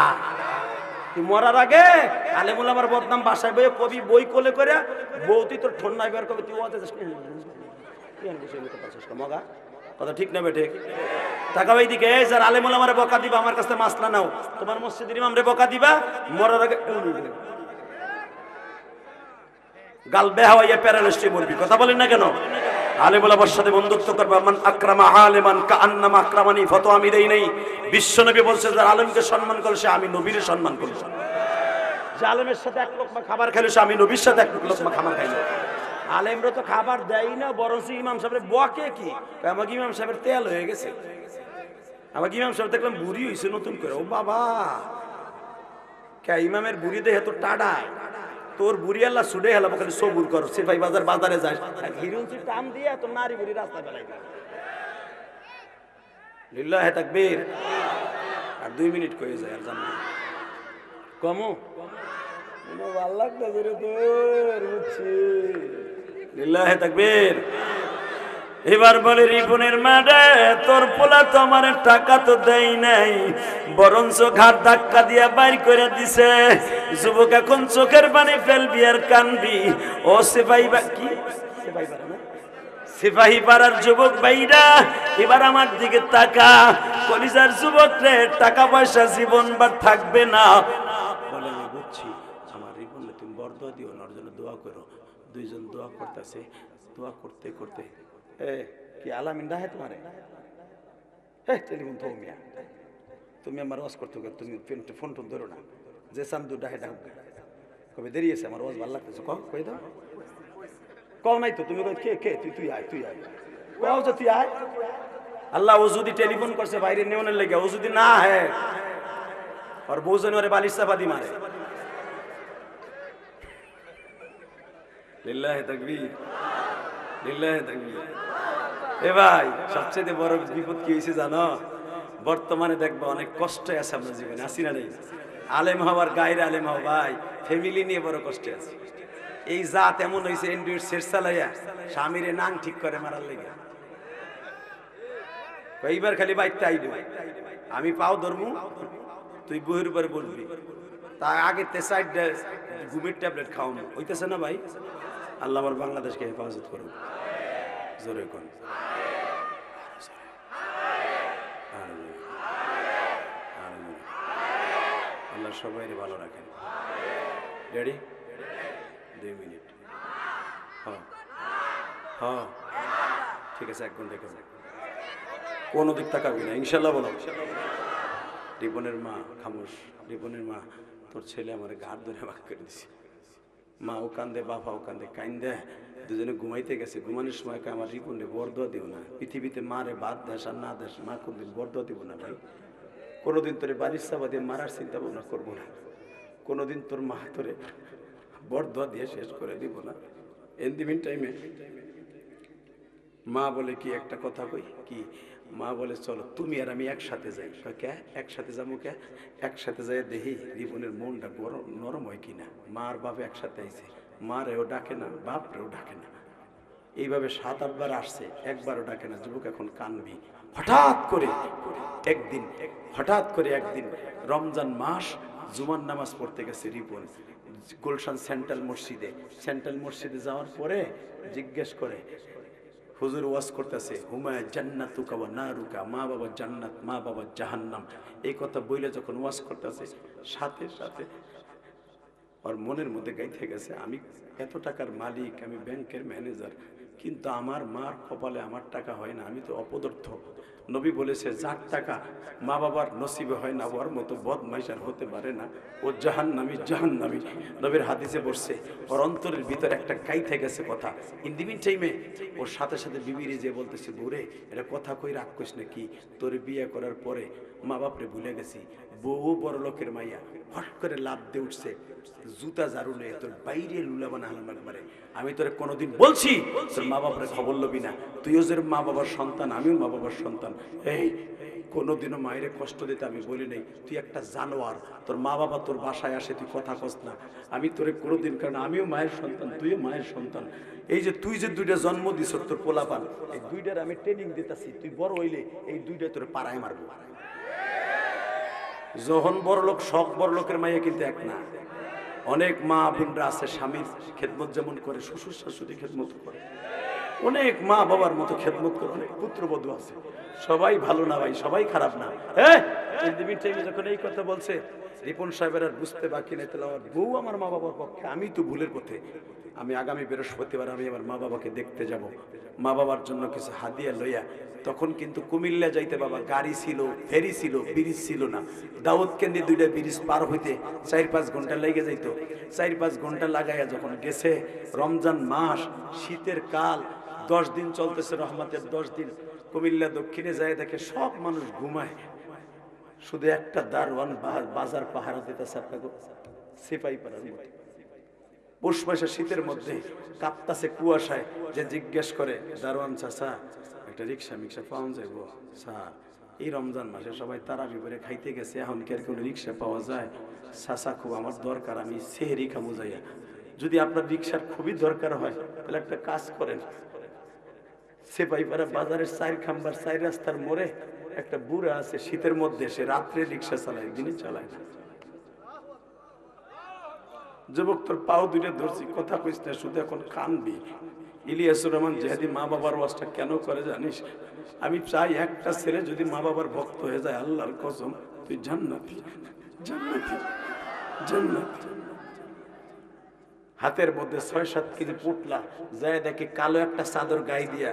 তুই মরার আগে আলেমুল আমার বদনাম বাসায় বই কবি বই কোলে করে বৌতি তোর ঠোন নাই বের করবে, তুই মগা। কথা ঠিক না বেঠিক? টাকা ওই দিকে যার আলেমুল আমার বকা দিবা, আমার কাছে মাসলা নাও। তোমার মসজিদের ইমামরে বকা দিবা, মরার আগে গাল বেহা হইয়া প্যারালাইসিস মরবি। কথা বলেন না কেন? আলেমুল আমার সাথে বন্ধুত্ব করবে। মান আকরামা আলেমান কাআন্নামা আকরামানি, ফতোয়া আমি দেই নাই। বিশ্বনবী বলছে যারা আলেমকে সম্মান করে সে আমি নবীর সম্মান করি। যে আলেমের সাথে এক লোকমা খাবার খাইলো সে আমি নবীর সাথে এক লোকমা খাবার খাইলো। আলেমরা তো খাবার দেয় না, বরঞ্চ ইমাম সাহেবের বকে কি, আমাকে ইমাম সাহেবের তেল হয়ে গেছে। আমাকে ইমাম সাহেব দেখলাম বুড়ি হয়েছে নতুন করে। ও বাবা, কে ইমামের বুড়ি দেহে তো টাডা, তোর বুড়ি আল্লাহ ছুটে হেলাম, খালি সবুর কর। সিপাহী বাজার বাজারে যায় হিরুঞ্চি টান দিয়ে তোর নারী বুড়ি রাস্তায় বেলায়। লিল্লাহে তাকবীর। আর 2 মিনিট কয়ে যায় আর জানো কমো ভাল লাগতেছে রে তোর, বুঝছি। লিল্লাহে তাকবীর। এবার বলে রিপনের মাঠে তোর পোলা তো আমার টাকা তো দেয় নাই, বরঞ্চ ঘাট ধাক্কা দিয়া বাইর করে দিছে। যুবক এখন চোখের পানি ফেলবি আর কানবি। ও সিপাহী কি সিপাহী পাড়ার যুবক ভাইরা, এবার আমার দিকে তাকা। কলিজার যুবক রে, টাকা পয়সা জীবন বার থাকবে না। বলে আমি বুঝছি, আমার রিপনে তুমি বরদোয়া দিও না, ওর জন্য দোয়া করো। দুইজন দোয়া করতেছে, দোয়া করতে করতে কি আলামিন রাহে তোমারে টেলিফোন তো মিয়া, তুমি আমার ওয়াজ করতে তুমি ফোন টোন ধরো না। যে চান্দু ডাহে ডাক কবে দেরি আছে, আমার ওয়াজ ভালো লাগতেছে, কই দাও। কও নাই তো তুমি, কে কে তুই, তুই আয়, তুই আয়, কও যে তুই আয়। আল্লাহ ও যদি টেলিফোন করছে বাইরে নেওয়ানোর লেগে, ও যদি না হ্যাঁ আর বউজন ওরে বালিশ চাপাতি মারে। লিল্লাহে তাকবীর, লিল্লাহে তাকবীর। এ ভাই, সবচেয়ে বড় বিপদ কি হয়েছে জানো? বর্তমানে দেখবো অনেক কষ্টে আছে আমরা জীবনে, আসি না নেই? আলেম হওয়ার গায়ের আলেম হওয়া, ভাই ফ্যামিলি নিয়ে বড় কষ্টে আছে। এই জাত এমন হয়েছে, এন্ড্রয়েড সেট চালাইয়া স্বামীরে নাং ঠিক করে মারার লেগে। এইবার খালি বাইকটা আইডি, আমি পাও ধরমু, তুই বইয়ের উপরে বলবি। তার আগে তেসাইড ঘুমের ট্যাবলেট খাওয়ানো হইতেছে না ভাই। আল্লাহ আমার বাংলাদেশকে হেফাজত করুন, জোরে কোন। আল্লাহ সবাই ভালো রাখেন। রেডি? 2 মিনিট। হ্যাঁ ঠিক আছে, 1 ঘন্টা কেন কোন দিক তাকাবি না, ইনশাল্লাহ বলো। রিপনের মা খামোশ। রিপনের মা, তোর ছেলে আমার ঘাট ধরে বাক করে দিছে। মা ও কান্দে, বাবা ও কান্দে, কান্দে দুজনে ঘুমাইতে গেছে। ঘুমানোর সময় আমার রিপনে বরদোয়া দিও না, পৃথিবীতে মারে বাদ দেশ আর না দেশ, মা কোনদিন বরদোয়া দিব না ভাই। কোনোদিন তোরে বালিশ চাপা দিয়ে মারার চিন্তা ভাবনা করবো না। কোনোদিন তোর মা তোরে বরদোয়া দিয়ে শেষ করে দিব না। ইন দি মিন টাইমে মা বলে কি একটা কথা কই কি, মা বলে চলো তুমি আর আমি একসাথে যাই। কে একসাথে যাবো? কে একসাথে যাই দেখি রিপনের মনটা গরম নরম হয় কিনা। মা আর বাপ একসাথে আইছে, মারেও ডাকে না বাপরেও ডাকে না, এইভাবে 7-8 বার আসছে, একবারও ডাকে না। যুবক এখন কানবি। হঠাৎ করে একদিন রমজান মাস, জুমার নামাজ পড়তে গেছে রিপন গুলশান সেন্ট্রাল মসজিদে যাওয়ার পরে জিজ্ঞেস করে, হুজুর ওয়াজ করতেছে হুমায়া জান্নাতুকা ওয়া নারুকা, মা বাবা জান্নাত মা বাবা জাহান্নাম, এই কথা বইলে যখন ওয়াজ করতেছে সাথে সাথে ওর মনের মধ্যে গাইতে গেছে, আমি এত টাকার মালিক, আমি ব্যাংকের ম্যানেজার, কিন্তু আমার মার কপালে আমার টাকা হয় না, আমি তো অপদার্থ। নবী বলেছে যার টাকা মা বাবার নসিবে হয় না ওর মতো বদমাইশ আর হতে পারে না, ও জাহান্নামী। নবীর হাদিসে বসছে, ওর অন্তরের ভিতরে একটা গাইতে গেছে কথা। ইন দি মিন টাইমে ওর সাথে সাথে বিবিরে যে বলতেছে, বউরে এটা কথা কই রাগ করিস না, কি তোর বিয়ে করার পরে মা বাপরে ভুলে গেছি, বউ বড় লোকের মাইয়া, হট করে লাভ দিয়ে উঠছে, জুতা ঝাড়ু নিয়ে তোর বাইরে লুলা বানা হালাম একবারে। আমি তোরে কোনোদিন বলছি তোর মা বাবার খবর লবি না, তুইও যে মা বাবার সন্তান, আমিও মা বাবার সন্তান। এই কোনোদিনও মায়ের কষ্ট দিতে আমি বলি নাই, তুই একটা জানোয়ার, তোর মা বাবা তোর বাসায় আসে তুই কথা কস না, আমি তোরে কোনোদিন, কারণ আমিও মায়ের সন্তান তুইও মায়ের সন্তান, এই যে তুই যে 2টা জন্ম দিছ তোর পোলাপান, এই 2টার আমি ট্রেনিং দিতেছি, তুই বড় হইলে এই 2টা তোর পাড়ায় মারবো। যখন বড় লোক, সব বড় লোকের মাইয়া কিন্তু এক না। অনেক মা বোনরা আছে স্বামীর খেদমত যেমন করে, শ্বশুর শাশুড়ি খেদমত করে, অনেক মা বাবার মতো খেদমত করে, অনেক পুত্রবধূ আছে। সবাই ভালো না ভাই, সবাই খারাপ না। যখন এই কথা বলছে রিপন সাহেবের আর বুঝতে বাকি নেই, তাহলে আমার বউ আমার মা বাবার পক্ষে, আমি তো ভুলের পথে। আমি আগামী বৃহস্পতিবার আমি আমার মা বাবাকে দেখতে যাব, মা বাবার জন্য কিছু হাদিয়া লইয়া। তখন কিন্তু কুমিল্লা যাইতে বাবা গাড়ি ছিল, ফেরি ছিল, ব্রিজ ছিল না। দাউদকেন্দ্রে 2টা ব্রিজ পার হইতে 4-5 ঘন্টা লেগে যাইতো। 4-5 ঘন্টা লাগাইয়া যখন গেছে, রমজান মাস, শীতের কাল, 10 দিন চলতেছে, রহমতের 10 দিন। কুমিল্লা দক্ষিণে যায় দেখে সব মানুষ ঘুমায়, শুধু একটা দারওয়ান বাজার পাহারা দিতেছে আপনাকে সিপাই পাড়ার মধ্যে। পৌষ মাসে শীতের মধ্যে কাঁপতাছে কুয়াশায়, যে জিজ্ঞেস করে দারওয়ান চাচা একটা রিক্সা পাওয়া যাইব স্যার? এই রমজান মাসে সবাই তারাবি করে খাইতে গেছে, এখন কি আর কোনো রিক্সা পাওয়া যায়? চাচা খুব আমার দরকার, আমি সেহরি খাবো যাইয়া। যদি আপনার রিক্সার খুবই দরকার হয় তাহলে একটা কাজ করেন, সেপাইপাড়া বাজারের 4 খাম্বার 4 রাস্তার মোড়ে একটা বুড়া আছে, শীতের মধ্যে সে রাত্রে রিক্সা চালায়, দিনে চালায় না। যুবক তোর পাও 2টা ধরছি, কথা কইস না, শুধু এখন কানবি। ইলিয়াসুর রহমান জিহাদি মা বাবার ওয়াজটা কেন করে জানিস? আমি চাই একটা ছেলে যদি মা বাবার ভক্ত হয়ে যায়, আল্লাহর কসম তুই জান্নাতি। হাতের মধ্যে 6-7 কেজি পুটলা যায় দেখে, কালো একটা চাদর গায়ে দিয়া,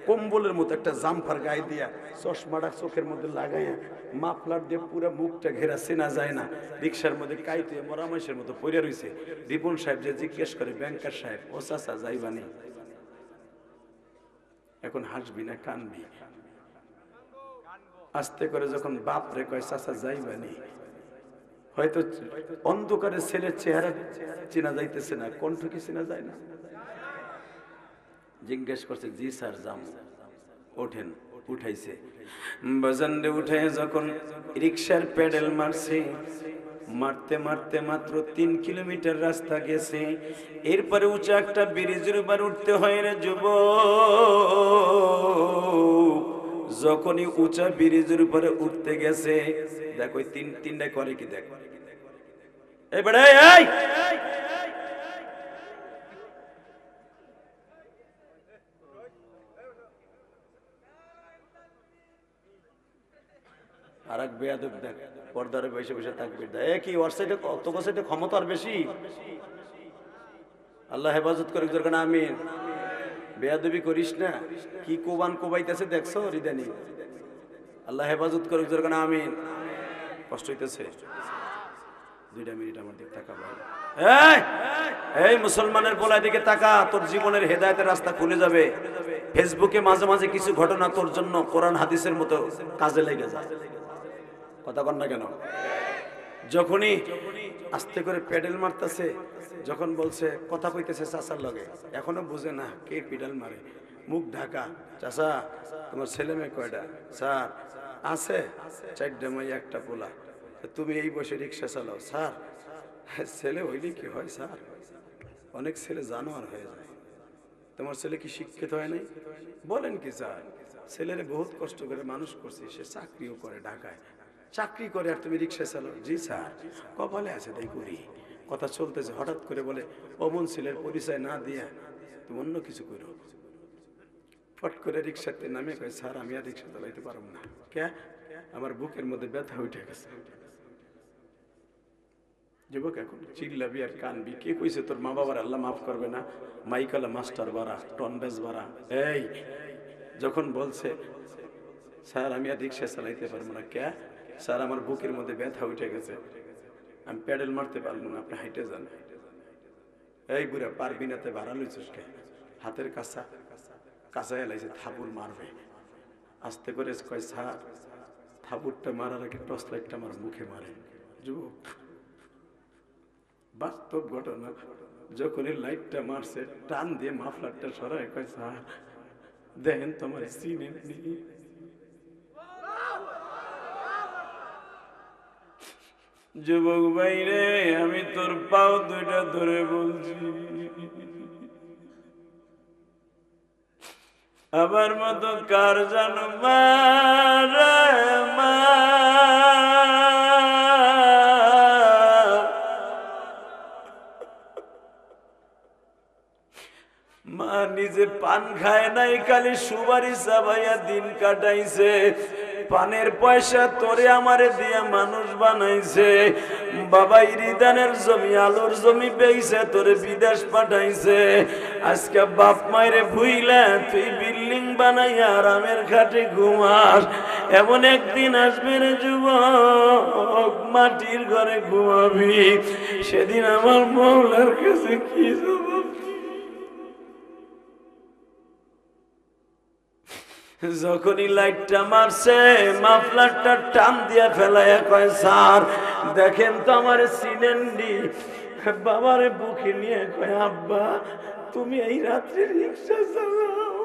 কম্বলের মতো একটা জামফার গায়ে দিয়া, চশমাটা চোখের মধ্যে লাগাইয়া, মাফলার দিয়ে পুরো মুখটা ঘেরা, চেনা যায় না, রিক্সার মধ্যে কাইতে মরামাইশের মতো পড়ে রইছে। রিপন সাহেব যে জিজ্ঞেস করে, ব্যাংকার সাহেব ও চাচা যাইবানি? এখন হাসবি না কানবি? আস্তে করে যখন বাপ রে কয় চাচা যাইবানি, হয়তো অন্ধকারে ছেলের চেহারা চেনা যাইতেছে না, কণ্ঠ কি চেনা যায় না? জিজ্ঞেস করছে, জি স্যার যাম। ওঠেন, উঠাইছে। বাজানরে উঠাই যখন রিক্সার প্যাডেল মারছে, মারতে মারতে মাত্র 3 কিলোমিটার রাস্তা গেছে। এরপরে উঁচা একটা ব্রিজের উপর উঠতে হয় রে যুবক। যখনই উঁচা ব্রিজের উপরে উঠতে গেছে, দেখো তিনটা করে কি, দেখ এই বেড়া, এই আর এক বেয়াদব দেখ, পর্দারে বসে বসে থাকবে, কি ওর সাইডে কত সাইডে ক্ষমতা আর বেশি। আল্লাহ হেফাজত করে জোরকান আমিন। বেয়াদবি করিস না, কি কোবাইতেছে দেখছো রিদানি? আল্লাহ হেফাজত করে জোরকান আমিন। কষ্ট হইতেছে? 2টা মিনিট আমার দিকে তাকা ভাই। এই মুসলমানের পোলার দিকে তাকা, তোর জীবনের হেদায়েতের রাস্তা খুলে যাবে। ফেসবুকে মাঝে মাঝে কিছু ঘটনা তোর জন্য কোরআন হাদিসের মতো কাজে লেগে যায়, কথা কন না কেন? যখনই আস্তে করে প্যাডেল মারতেছে, যখন বলছে কথা কইতেছে চাচার লগে, এখনো বুঝে না কে পিডাল মারে, মুখ ঢাকা। চাচা তোমার ছেলে মেয়ে কয়টা? স্যার আছে 4টে মেয়ে 1টা পোলা। তুমি এই বসে রিক্সা চালাও? স্যার ছেলে হইলে কি হয় স্যার, অনেক ছেলে জানোয়ার হয়ে যায়। তোমার ছেলে কি শিক্ষিত হয় নাই? বলেন কি স্যার, ছেলেরে বহুত কষ্ট করে মানুষ করছি, সে চাকরিও করে, ঢাকায় চাকরি করে, আর তুমি রিক্সা চালাও? জি স্যার, কপালে আছে তাই করি। কথা চলতেছে, হঠাৎ করে বলে অমন ছেলের পরিচয় না দিয়া তুমি অন্য কিছু করো। ফট করে রিক্সাতে নামে কয় স্যার আমি আর রিক্সা চালাইতে পারবো না। কে? আমার বুকের মধ্যে ব্যথা উঠে গেছে। যুবক এখন চিল্লাবি আর কানবি, কে কইছে তোর মা বাবার আল্লাহ মাফ করবে না? মাইকালা মাস্টার বাড়া, টনবেজ বাড়া। এই যখন বলছে স্যার আমি আর রিক্সা চালাইতে পারবো না। কে? স্যার আমার বুকের মধ্যে ব্যথা উঠে গেছে, আমি প্যাডেল মারতে পারবো না, আপনি হাইটে যান। এই বুড়া পারবি না, তে ভাড়া লইছিস কে? হাতের কাছা কাছা এলাইছে, থাপুর মারবে। আস্তে করে কয় স্যার থাপুরটা মারার আগে টর্চ লাইটটা আমার মুখে মারে। যুবক বাস্তব ঘটনা, যখনই লাইটটা মারছে টান দিয়ে মাফলারটা সরায় কয় স্যার দেখেন তোমার চিনে নেই। যুবক ভাই রে, আমি তোর পাও 2টা ধরে বলছি, আমার মতো কার জানো মা রে মা, মা নিজে পান খায় নাই, খালি সুবারি চাবাইয়া দিন কাটাইছে। পানের পয়সা তোরে আমারে দিয়া মানুষ বানাইছে। বাবা ইরিদানের জমি, আলুর জমি পেয়েছে, তোরে বিদেশ পাঠাইছে। আজকে বাপ মায়েরে ভুইলা তুই বিল্ডিং বানাইয়া আরামের খাটে ঘুমাস। এমন একদিন আসবে রে যুবক, মাটির ঘরে ঘুমাবি। সেদিন আমার মৌলার কাছে কি জবাব? যখনই লাইটটা মারছে মাফলারটা টান দিয়া ফেলাইয়া কয় স্যার দেখেন তো আমার সিনেন্ডি। বাবারে বুকে নিয়ে কয় আব্বা তুমি এই রাত্রে রিক্সা চালাও?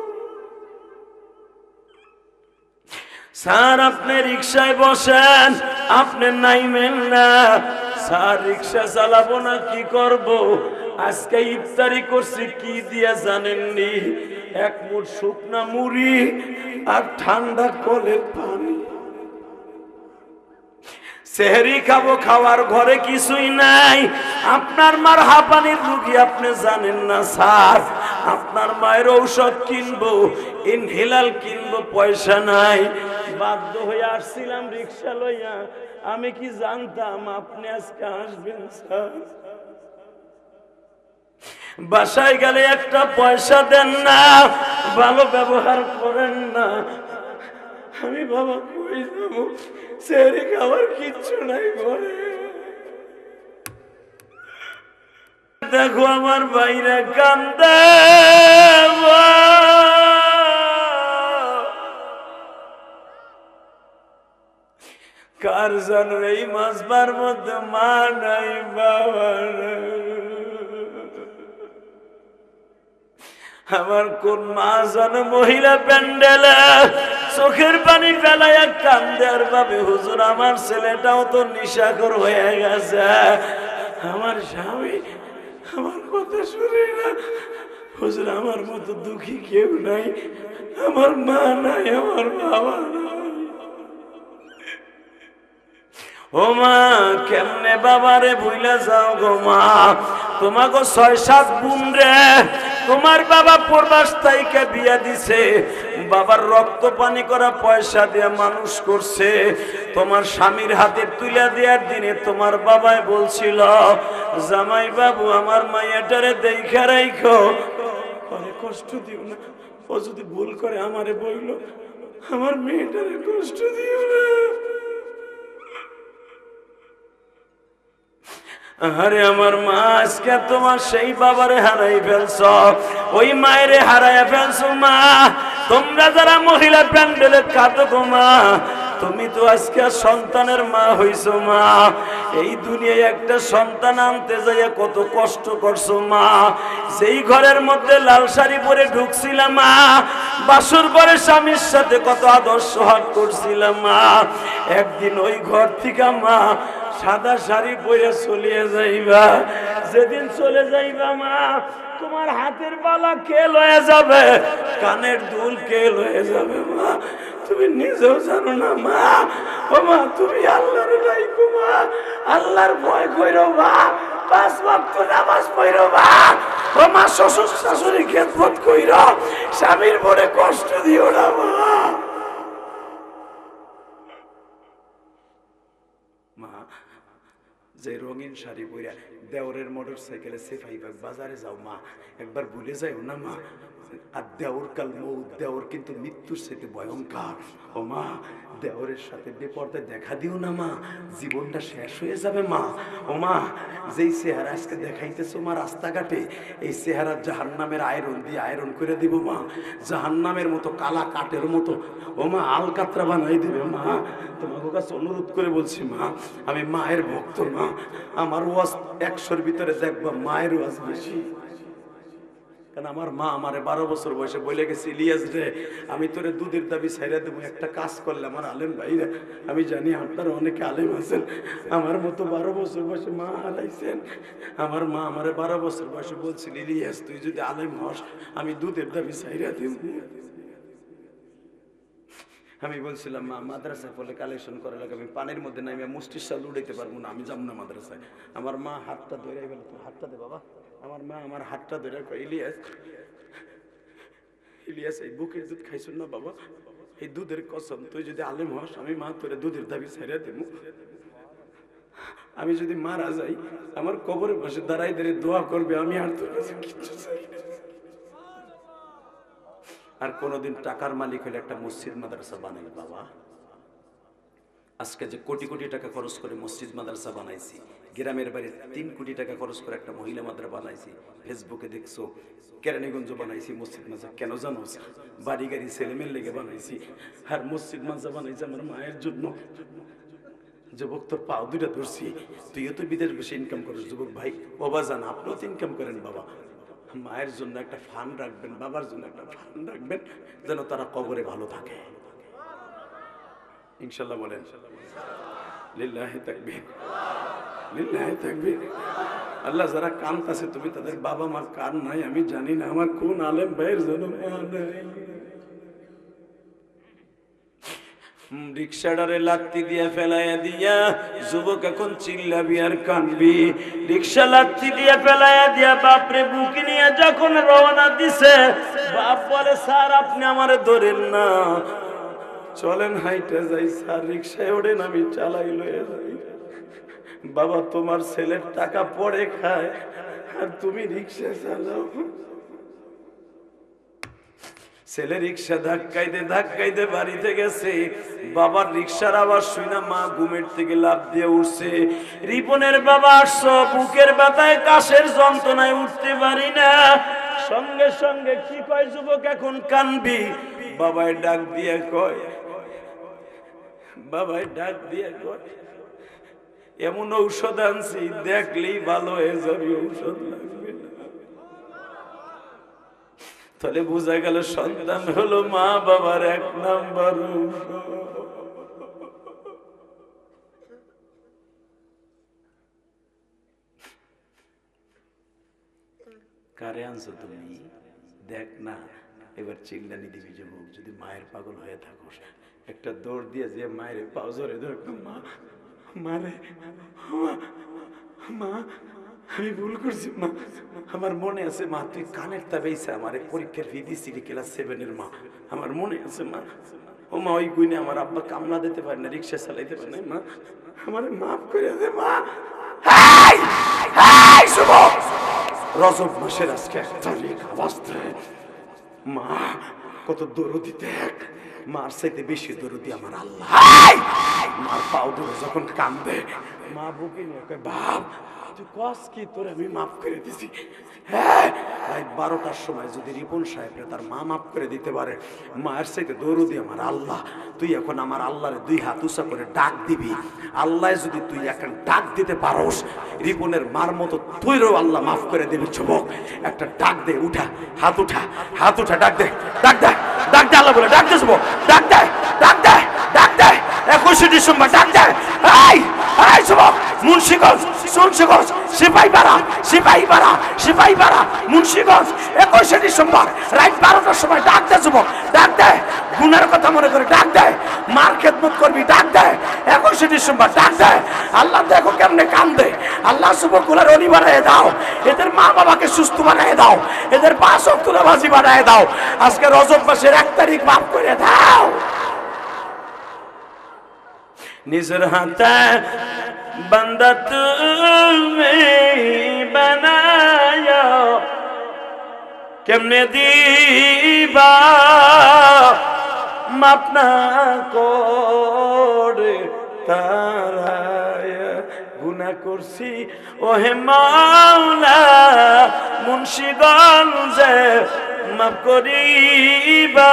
স্যার আপনি রিক্সায় বসেন, আপনি নাইমেন না। স্যার রিক্সা চালাবো না, কি করব? আজকে ইফতারি করছি কি দিয়া জানেননি? 1 মুঠ শুকনা মুড়ি আর ঠান্ডা কলের পানি। সেহরি খাবো, খাওয়ার ঘরে কিছুই নাই। আপনার মার হাঁপানির রুগী আপনি জানেন না স্যার। আপনার মায়ের ঔষধ কিনবো, ইনহেলার কিনবো, পয়সা নাই। বাধ্য হয়ে আসছিলাম রিক্সা লইয়া। আমি কি জানতাম আপনি আজকে আসবেন স্যার? বাসায় গেলে একটা পয়সা দেন না, ভালো ব্যবহার করেন না। আমি বাবা কই যাবো? সেহরি খাবার কিচ্ছু নাই ঘরে। দেখো আমার বাইরে কান্দে, কার জানো এই মাসবার মধ্যে মা নাই বাবা নাই। আমার কোন মা জানো মহিলা প্যান্ডেলে চোখের পানি ফেলাইয়া কান্দে আর ভাবে হুজুর আমার ছেলেটাও তো নিশাখোর হয়ে গেছে। আমার স্বামী আমার কথা শুনে না। হুজুর আমার মতো দুঃখী কেউ নাই, আমার মা নাই, আমার বাবা নাই। ও মা কেমনে বাবারে ভুইলা যাও গো মা? তোমাকে 6-7 বোন রে তোমার বাবা প্রবাস থেকে বিয়া দিছে, বাবার রক্ত পানি করা পয়সা দিয়ে মানুষ করছে। তোমার স্বামীর হাতে তুলে দেওয়ার দিনে তোমার বাবাই বলছিল জামাই বাবু আমার মাইয়াটারে দেখা রাখো, আরে কষ্ট দিও না। ও যদি ভুল করে আমারে বইল আমার মেয়েটারে কষ্ট দিও না। আরে আমার মা আজকে তোমার সেই বাবারে হারাই ফেলছ, ওই মায়ের হারাই ফেলছো। মা তোমরা যারা মহিলা প্যান্ডেলে কাঁদো গো মা, তুমি তো আজকে সন্তানের মা হইছো মা, এই দুনিয়ায় একটা সন্তান আনতে যাইয়া কত কষ্ট করছো মা, সেই ঘরের মধ্যে লাল শাড়ি পরে ঢুকছিলাম মা, বাসর ঘরে স্বামীর সাথে কত আদর্শ হাত করছিলাম মা, একদিন ওই ঘর থেকে মা সাদা শাড়ি পরে চলিয়ে যাইবা, যেদিন চলে যাইবা মা তোমার হাতের বালা কে লয়ে যাবে, কানের দুল কে লয়ে যাবে মা তুমি নিজেও জানো না মা। ও মা তুমি আল্লাহর রাইকো মা, আল্লাহর ভয় কইরো মা, 5 ওয়াক্ত নামাজ পড়ো মা। ও মা শ্বশুর শাশুড়ি খেদমত কইরো, স্বামীর পরে কষ্ট দিও না মা। মা যে রঙিন শাড়ি পরে দেওরের মোটর সাইকেলে সেফাইবাগ বাজারে যাও মা, একবার ভুলে যাও না মা, আর দেওর কাল মৌত, দেওর কিন্তু মৃত্যুর সাথে ভয়ঙ্কর। ও মা দেওরের সাথে বেপর্দায় দেখা দিও না মা, জীবনটা শেষ হয়ে যাবে মা। ও মা যেই চেহারা আজকে দেখাইতেছো মা রাস্তাঘাটে, এই চেহারা জাহান্নামের আয়রন দিয়ে আয়রন করে দিব মা, জাহান্নামের মতো কালা কাঠের মতো ও মা আলকাতরা বানাই দিবে মা। তোমাকে কাছে অনুরোধ করে বলছি মা, আমি মায়ের ভক্ত মা, আমার ওয়াজ 100-র ভিতরে দেখবা মায়ের ওয়াজ বেশি। কারণ আমার মা আমারে 12 বছর বয়সে বলে গেছে, ইলিয়াস রে আমি তোরে দুধের দাবি ছাইরা দেবো, একটা কাজ করলে আমার আলেম ভাইরা, আমি জানি আপনারা অনেকে আলেম আছেন, আমার মতো 12 বছর বয়সে মা হারাইছেন। আমার মা আমারে 12 বছর বয়সে বলছিল, ইলিয়াস তুই যদি আলেম হস আমি দুধের দাবি ছাইরা দেব। আমি বলছিলাম মা মাদ্রাসায় পড়লে কালেকশন করা লাগে, আমি পানির মধ্যে নাই আমি মুষ্টির সাল উড়াইতে পারবো না, আমি যাবো না মাদ্রাসায়। আমার মা হাতটা ধরে বলে তোর হাতটা দে বাবা, আমার মা আমার হাতটা ধরে কয়, ইলিয়াস ইলিয়াস এই বুকের দুধ খাইছ না বাবা, এই দুধের কসম তুই যদি আলেম হস আমি মা তোরে দুধের দাবি ছাইরা দেবো। আমি যদি মারা যাই আমার কবরের পাশে দাঁড়াই দাঁড়িয়ে দোয়া করবে, আমি আর তোর কাছে কিচ্ছু চাই না। আর কোনোদিন টাকার মালিক হলে একটা মসজিদ মাদ্রাসা বানাই বাবা। আজকে যে কোটি কোটি টাকা খরচ করে মসজিদ মাদ্রাসা বানাইছি, গ্রামের বাড়ি 3 কোটি টাকা খরচ করে একটা মহিলা মাদ্রাসা বানাইছি, ফেসবুকে দেখছো কেরানীগঞ্জ বানাইছি মসজিদ মাদ্রাসা, কেন জানো বাড়ি গাড়ি ছেলেমেয়ের লেগে বানাইছি। আর মসজিদ মাদ্রাসা বানাইছি আমার মায়ের জন্য। যুবক তোর পাও দুইটা ধরছি, তুইও তো বিদেশ বসে ইনকাম করিস যুবক ভাই, বাবা জান আপনিও তো ইনকাম করেন বাবা, মায়ের জন্য একটা ফান্ড রাখবেন, বাবার জন্য একটা ফান্ড রাখবেন, যেন তারা কবরে ভালো থাকে ইনশাল্লাহ। বলেন লিল্লাহি তাকবীর, লিল্লাহি তাকবীর। আল্লাহ যারা কাঁদতাছে তুমি তাদের বাবা মা কার নাই আমি জানি না, আমার কোন আলেম ভাইয়ের জন্য মা নাই। রিক্সাডারে লাত্তি দিয়া ফেলাইয়া দিয়া যুবক এখন চিল্লাবি আর কানবি। রিক্সা লাত্তি দিয়া ফেলাইয়া দিয়া বাপরে বুকে নিয়ে যখন রওনা দিছে, বাপ বলে স্যার আপনি আমারে ধরেন না, চলেন হাইটে যাই স্যার, রিক্সায় ওঠেন আমি চালাই লয়ে যাই। বাবা তোমার ছেলের টাকা পড়ে খায় আর তুমি রিক্সা চালাও। ছেলে রিক্সা ধাক্কাইতে ধাক্কাইতে বাড়িতে গেছে, বাবার রিক্সার আওয়াজ শুনে মা ঘুমের থেকে লাফ দিয়ে উঠছে। রিপনের বাবা আসছো, বুকের ব্যথায় কাশের যন্ত্রণায় উঠতে পারি না। সঙ্গে সঙ্গে কি কয় যুবক এখন কানবি, বাবাই ডাক দিয়ে কয়, বাবাই ডাক দিয়ে কয় এমন ঔষধ আনছি দেখলেই ভালো হয়ে যাবে, ঔষধ লাগবে না। তাহলে বোঝা গেল সন্তান হলো মা বাবার 1 নাম্বার ঔষধ। কারে আনছো তুমি দেখ না, এবার চিল্লানি দিবি যুবক। যদি মায়ের পাগল হয়ে থাকো একটা দৌড় দিয়ে যে মায়ের পাও জোরে ধরে মা মারে, মা আমি ভুল করছি মা, আমার মনে আছে মা তুই কানের তাবেইছে আমারে পরীক্ষার ফি দিছিলি ক্লাস 7-এর মা, আমার মনে আছে মা। ও মা ওই গুইনে আমার আব্বা কামলা দিতে পারে না, রিক্সা চালাইতে পারে না মা, আমারে মাফ করে দে মা। রজব মাসের আজকে 1 তারিখ অবস্থায় মা কত দরদি দেখ, মার চাইতে বেশি দরদি আমার আল্লাহ। মার পাও ধরে যখন কান্দে মা বুকে নিয়ে কয় বাপ তুই কস কি, তোরে আমি মাফ করে দিছি। হ্যাঁ, রাত 12টার সময় যদি রিপন সাহেবরে তার মা মাফ করে দিতে পারে, মায়ের সাথে দৌড় দিয়ে আমার আল্লাহ, তুই এখন আমার আল্লাহরে 2 হাত উঁচা করে ডাক দিবি। আল্লাহ যদি তুই এখন ডাক দিতে পারোস, রিপনের মার মতো তুইরও আল্লাহ মাফ করে দিবি। যুবক, একটা ডাক দে, উঠা, হাত উঠা, হাত উঠা, ডাক দে, ডাক দে, ডাক দে, আল্লাহ বলে ডাক দে যুবক, ডাক দে, ডাক দে, ডাক দে। 21শে ডিসেম্বর ডাক দে। এই এই যুবক, মুন্সিগঞ্জ, মুন্সিগঞ্জ, সিপাহীপাড়া, সিপাহীপাড়া, সিপাহীপাড়া, মুন্সিগঞ্জ, 21শে ডিসেম্বর রাত 12টার সময় ডাক দে যুবক, ডাক দে। গুনার কথা মনে করে ডাক দে, মার খেদমত করবি, ডাক দে। 21শে ডিসেম্বর ডাক দে। আল্লাহ দেখো কেমনে কান্দে। আল্লাহ যুবকগুলার অলি বানায় দাও, এদের মা বাবাকে সুস্থ বানায় দাও, এদের 5 ওয়াক্ত নামাজি বানায় দাও। আজকে রজব মাসের 1 তারিখ মাফ করে দাও। নিজের হাতে বান্দা তুমি বানায়, কেমনে দিবা মাপ না করে তারায় গুনাহ করছি ওহে মাওলা মুন্সিগঞ্জে, মাপ করিবা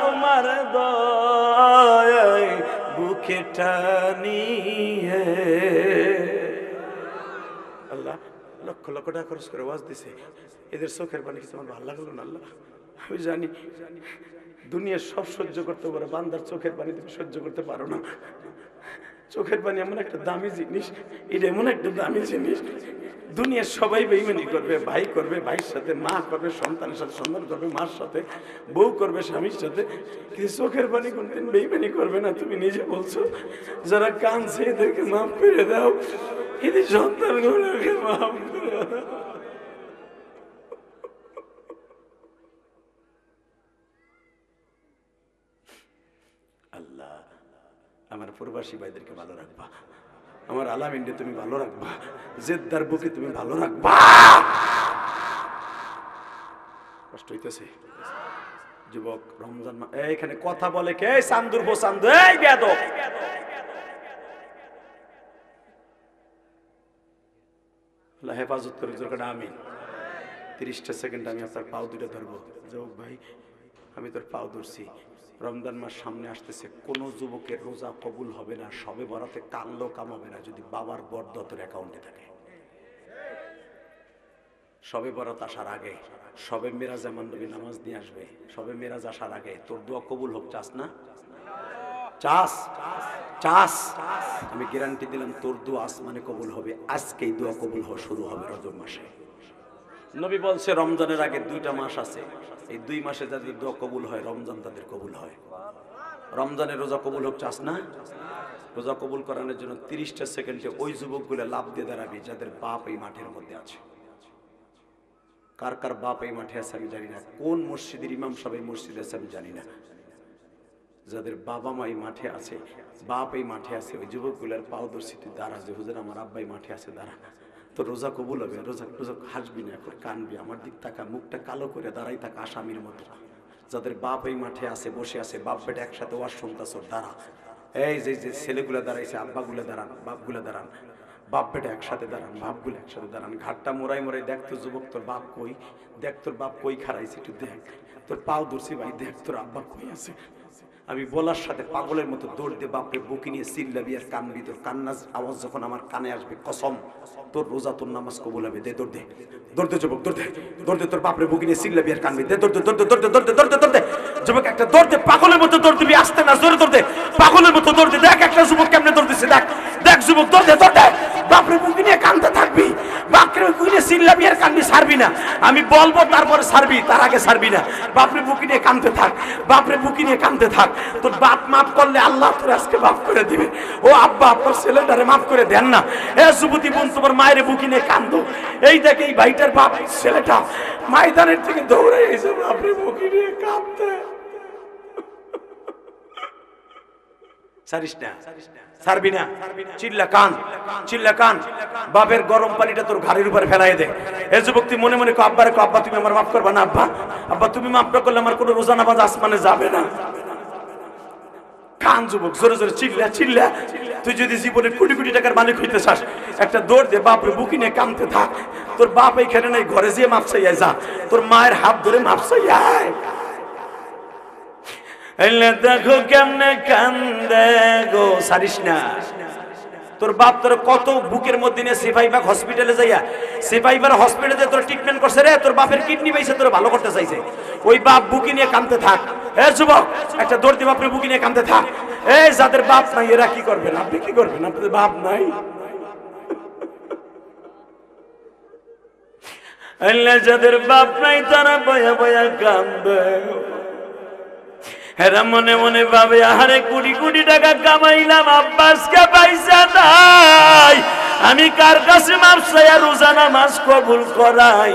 তোমার দয়ায় বুকে টানিয়ে। আল্লাহ লক্ষ লক্ষ টাকা খরচ করে ওয়াজ দিছে, এদের চোখের পানি কিছু আমার ভালো লাগলো না। আল্লাহ আমি জানি দুনিয়া সব সহ্য করতে পারে, বান্দার চোখের পানি তুমি সহ্য করতে পারো না। চোখের পানি এমন একটা দামি জিনিস, এটা এমন একটা দামি জিনিস, দুনিয়ার সবাই বেইমানি করবে, ভাই করবে ভাইয়ের সাথে, মা করবে সন্তানের সাথে, সন্তান করবে মার সাথে, বউ করবে স্বামীর সাথে, কিন্তু চোখের পানি কোনদিন বেইমানি করবে না। তুমি নিজে বলছো যারা কাঁদছে এদেরকে মাফ করে দাও, এদের সন্তানগুলোকে মাফ করে দাও। আল্লাহ আমার প্রবাসী ভাইদেরকে ভালো রাখবা, আমার আলামিনকে তুমি ভালো রাখবা, জেদ্দার বুকে তুমি ভালো রাখবা। কষ্ট হইতেছে যুবক, রমজান এইখানে কথা বলে কে? চান্দুর বো চান্দু, এই বেয়াদব। আল্লাহ হেফাজত করে জোরকাটা। আমি 30টা সেকেন্ড আমি আপনার পাও দুটো ধরবো। যুবক ভাই, আমি তোর পাও ধরছি। রমজান মাস সামনে আসতেছে, কোন যুবকের রোজা কবুল হবে না, সবে বরাতে কানলেও কামাবে না যদি বাবার বরদতের অ্যাকাউন্টে থাকে। সবে বরাত আসার আগে, সবে মেরাজ এমন নবী নামাজ নিয়ে আসবে, সবে মেরাজ আসার আগে তোর দোয়া কবুল হোক। চাস না? চাস? চাস? আমি গ্যারান্টি দিলাম তোর দোয়া আসমানে কবুল হবে। আজকেই দোয়া কবুল হওয়া শুরু হবে রজব মাসে। নবী বলছে রমজানের আগে 2টা মাস আছে, এই 2 মাসে যাদের দোয়া কবুল হয় রমজান তাদের কবুল হয়। রমজানের রোজা কবুল হোক। চাস না? রোজা কবুল করানোর জন্য 30টা সেকেন্ডে ওই যুবকগুলো লাভ দিয়ে দাঁড়াবি যাদের বাপ এই মাঠের মধ্যে আছে। কার কার বাপ এই মাঠে আছে আমি জানি না, কোন মসজিদের ইমাম সাহেব এই মসজিদে আছে আমি জানি না, যাদের বাবা মা এই মাঠে আছে, বাপ এই মাঠে আছে, ওই যুবকগুলোর পাও ধরছি, তুই দাঁড়া যে হুজুর আমার আব্বা এই মাঠে আছে, দাঁড়া, তো রোজা কবুল হবে। রোজা রোজা হাসবি না, এখন কানবি, আমার দিক তাকা, মুখটা কালো করে দাঁড়াই থাকা আসামির মতো। যাদের বাপ এই মাঠে আছে, বসে আছে, বাপ বেটা একসাথে ওয়াজ শুনতাছ, দাঁড়া। এই যে যে ছেলেগুলো দাঁড়াইছে, আব্বাগুলো দাঁড়ান, বাপগুলো দাঁড়ান, বাপ বেটা একসাথে দাঁড়ান, বাপগুলো একসাথে দাঁড়ান। ঘাটটা মোড়াই মোড়াই দেখ তো যুবক তোর বাপ কই, দেখ তোর বাপ কই খারাইছে, একটু দেখ। তোর পাও ধরছি ভাই, দেখ তোর আব্বা কই আছে। আমি বলার সাথে পাগলের মতো দৌড় দিয়ে বাপরে বুকি নিয়ে চিল্লাবি আর কানবি। তোর কান্নার আওয়াজ যখন আমার কানে আসবে, কসম তোর রোজা তোর নামাজ কবুল হবে। দে দৌড় দে, দৌড় দে যুবক, দৌড় দে, দৌড় দে, তোর বাপরে বুকি নিয়ে চিল্লাবি আর কানবি। দে দৌড় দে, দৌড় দে, দৌড় দে, দৌড় দে, দৌড় দে, দৌড় দে যুবক, একটা দৌড় দে, পাগলের মতো দৌড় দিবি, আসতে না, জোরে দৌড় দে, পাগলের মতো দৌড় দে। দেখ একটা যুবক কেমনে দৌড় দিচ্ছে, দেখ দেখ যুবক, দৌড় দে, দৌড় দে। বাপরে বুকি নিয়ে কানতে থাকবি, বাপরে বুকি নিয়ে চিল্লাবি আর কানবি, ছাড়বি না। আমি বলবো তারপরে ছাড়বি, তার আগে ছাড়বি না। বাপরে বুকি নিয়ে কানতে থাক, বাপরে বুকি নিয়ে কানতে থাক। তোর বাপ মাফ করলে আল্লাহ তোর আজকে মাফ করে দিবে। ও আব্বা, আপনার ছেলেটারে মাফ করে দেন না। এ যুবতী বোন, তোমার মায়ের বুকি নিয়ে কান্দো। এই দেখ এই ভাইটার বাপ, ছেলেটা ময়দানের থেকে দৌড়ে এসে বাপরে বুকি নিয়ে কাঁদতে। ছাড়িস না, ছাড়বি না, চিল্লা কান, চিল্লা কান। বাপের গরম পানিটা তোর ঘাড়ের উপরে ফেলাই দে। এ যুবক, তুই মনে মনে কো আব্বারে, কো আব্বা তুমি আমার মাফ করবা না। আব্বা, আব্বা তুমি মাফ না করলে আমার কোনো রোজা নামাজ আসমানে যাবে না। কান যুবক, জোরে জোরে চিল্লা চিল্লা। তুই যদি জীবনে কোটি কোটি টাকার মালিক হইতে চাস, একটা দৌড় দে, বাপরে বুকি নিয়ে কামতে থাক। তোর বাপ এইখানে নাই, ঘরে যেয়ে মাপ চাইয়া যা, তোর মায়ের হাত ধরে মাপ চাইয়া আয়। দেখো কেমনে কান্দে গো, সারিস না। তোর বাপ তোর কত বুকের মধ্যে নিয়ে সিপাহীবাগ হসপিটালে যাইয়া, সিপাহীবাগ হসপিটালে তোর ট্রিটমেন্ট করছে রে, তোর বাপের কিডনি পাইছে, তোর ভালো করতে চাইছে। ওই বাপ বুকি নিয়ে কাঁদতে থাক। এ যুবক, একটা দৌড় দিয়ে বাপরে বুকি নিয়ে কাঁদতে থাক। এই যাদের বাপ নাই এরা কি করবেন? আপনি কি করবেন? আপনাদের বাপ নাই। যাদের বাপ নাই তারা বয়া বয়া কান্দে। এরা মনে মনে ভাবে, আরে কোটি কোটি টাকা কামাইলাম, আব্বাসকে পয়সা নাই, আমি কার কাছে মাপ চাইয়া রোজা নামাজ কবুল করাই?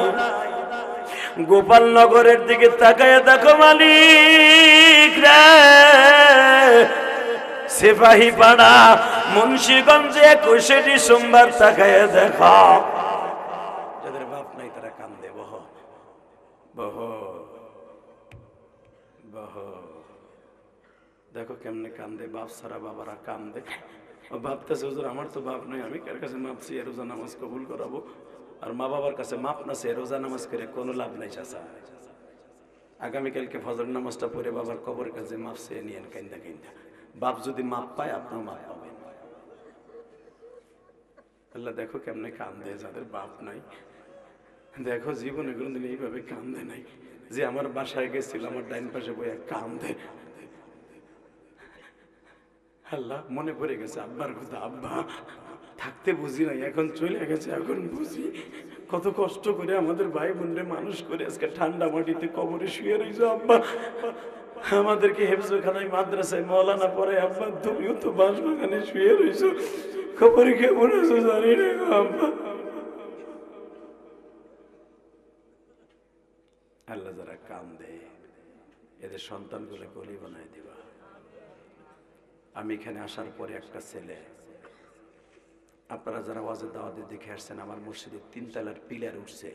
গোপালনগরের দিকে তাকায় দেখো মালিক রে, সিপাহী পাড়া মুন্সিগঞ্জে 21 ডিসেম্বর তাকায় দেখো, যাদের বাপ নাই তারা কান্দে। বহ বহ বহ, দেখো কেমনে কান্দে। বাপ ছাড়া বাবারা কান্দে। ভাবতেছে হুজুর আমার তো বাপ নাই, আমি কার কাছে মাপ চেয়ে রোজা নামাজ কবুল করাবো? আর মা বাবার কাছে মাপ না চেয়ে রোজা নামাজ করে কোনো লাভ নাই চাচা। আগামীকালকে ফজর নামাজটা পড়ে বাবার কবরের কাছে মাপ চেয়ে নিয়েন কান্দা কান্দা। বাপ যদি মাপ পায়, আপনার মাপ পাবেন। আল্লাহ দেখো কেমনে কান্দে যাদের বাপ নাই। দেখো জীবনে কোনোদিন এইভাবে কান্দে নাই যে আমার বাসায় গেছিল, আমার ডাইন পাশে বইয়া কান্দে। আল্লাহ মনে পড়ে গেছে আব্বার কথা। আব্বা থাকতে বুঝি নাই, এখন চলে গেছে, এখন বুঝি কত কষ্ট করে আমাদের ভাই বোনরে মানুষ করে আজকে ঠান্ডা মাটিতে কবরে শুয়ে রয়েছে। আব্বা আমাদেরকে হেফজখানায় মাদ্রাসায় মৌলানা পরে, আব্বা তুমিও তো বাসবাগানে শুয়ে রয়েছো, কবরে কেমন আছো জানি না আব্বা। আল্লাহ যারা কান্দে এদের সন্তানগুলো গলি বানায় দিবা। আমি এখানে আসার পরে একটা ছেলে, আপনারা যারা ওয়াজের দাওয়াতে দেখে আসছেন, আমার মসজিদের 3 তলার পিলার উঠছে,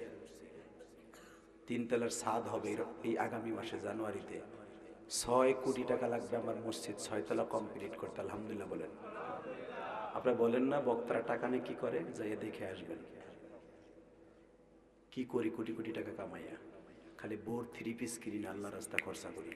3 তলার ছাদ হবে এই আগামী মাসে জানুয়ারিতে। 6 কোটি টাকা লাগবে আমার মসজিদ 6 তলা কমপ্লিট করতে। আলহামদুলিল্লাহ বলেন। আপনারা বলেন না বক্তারা টাকা নিয়ে কি করে, যাইয়ে দেখে আসবেন কি করি, কোটি কোটি টাকা কামাইয়া খালি বোর 3 পিস কিনে আল্লাহ রাস্তা খরচা করি।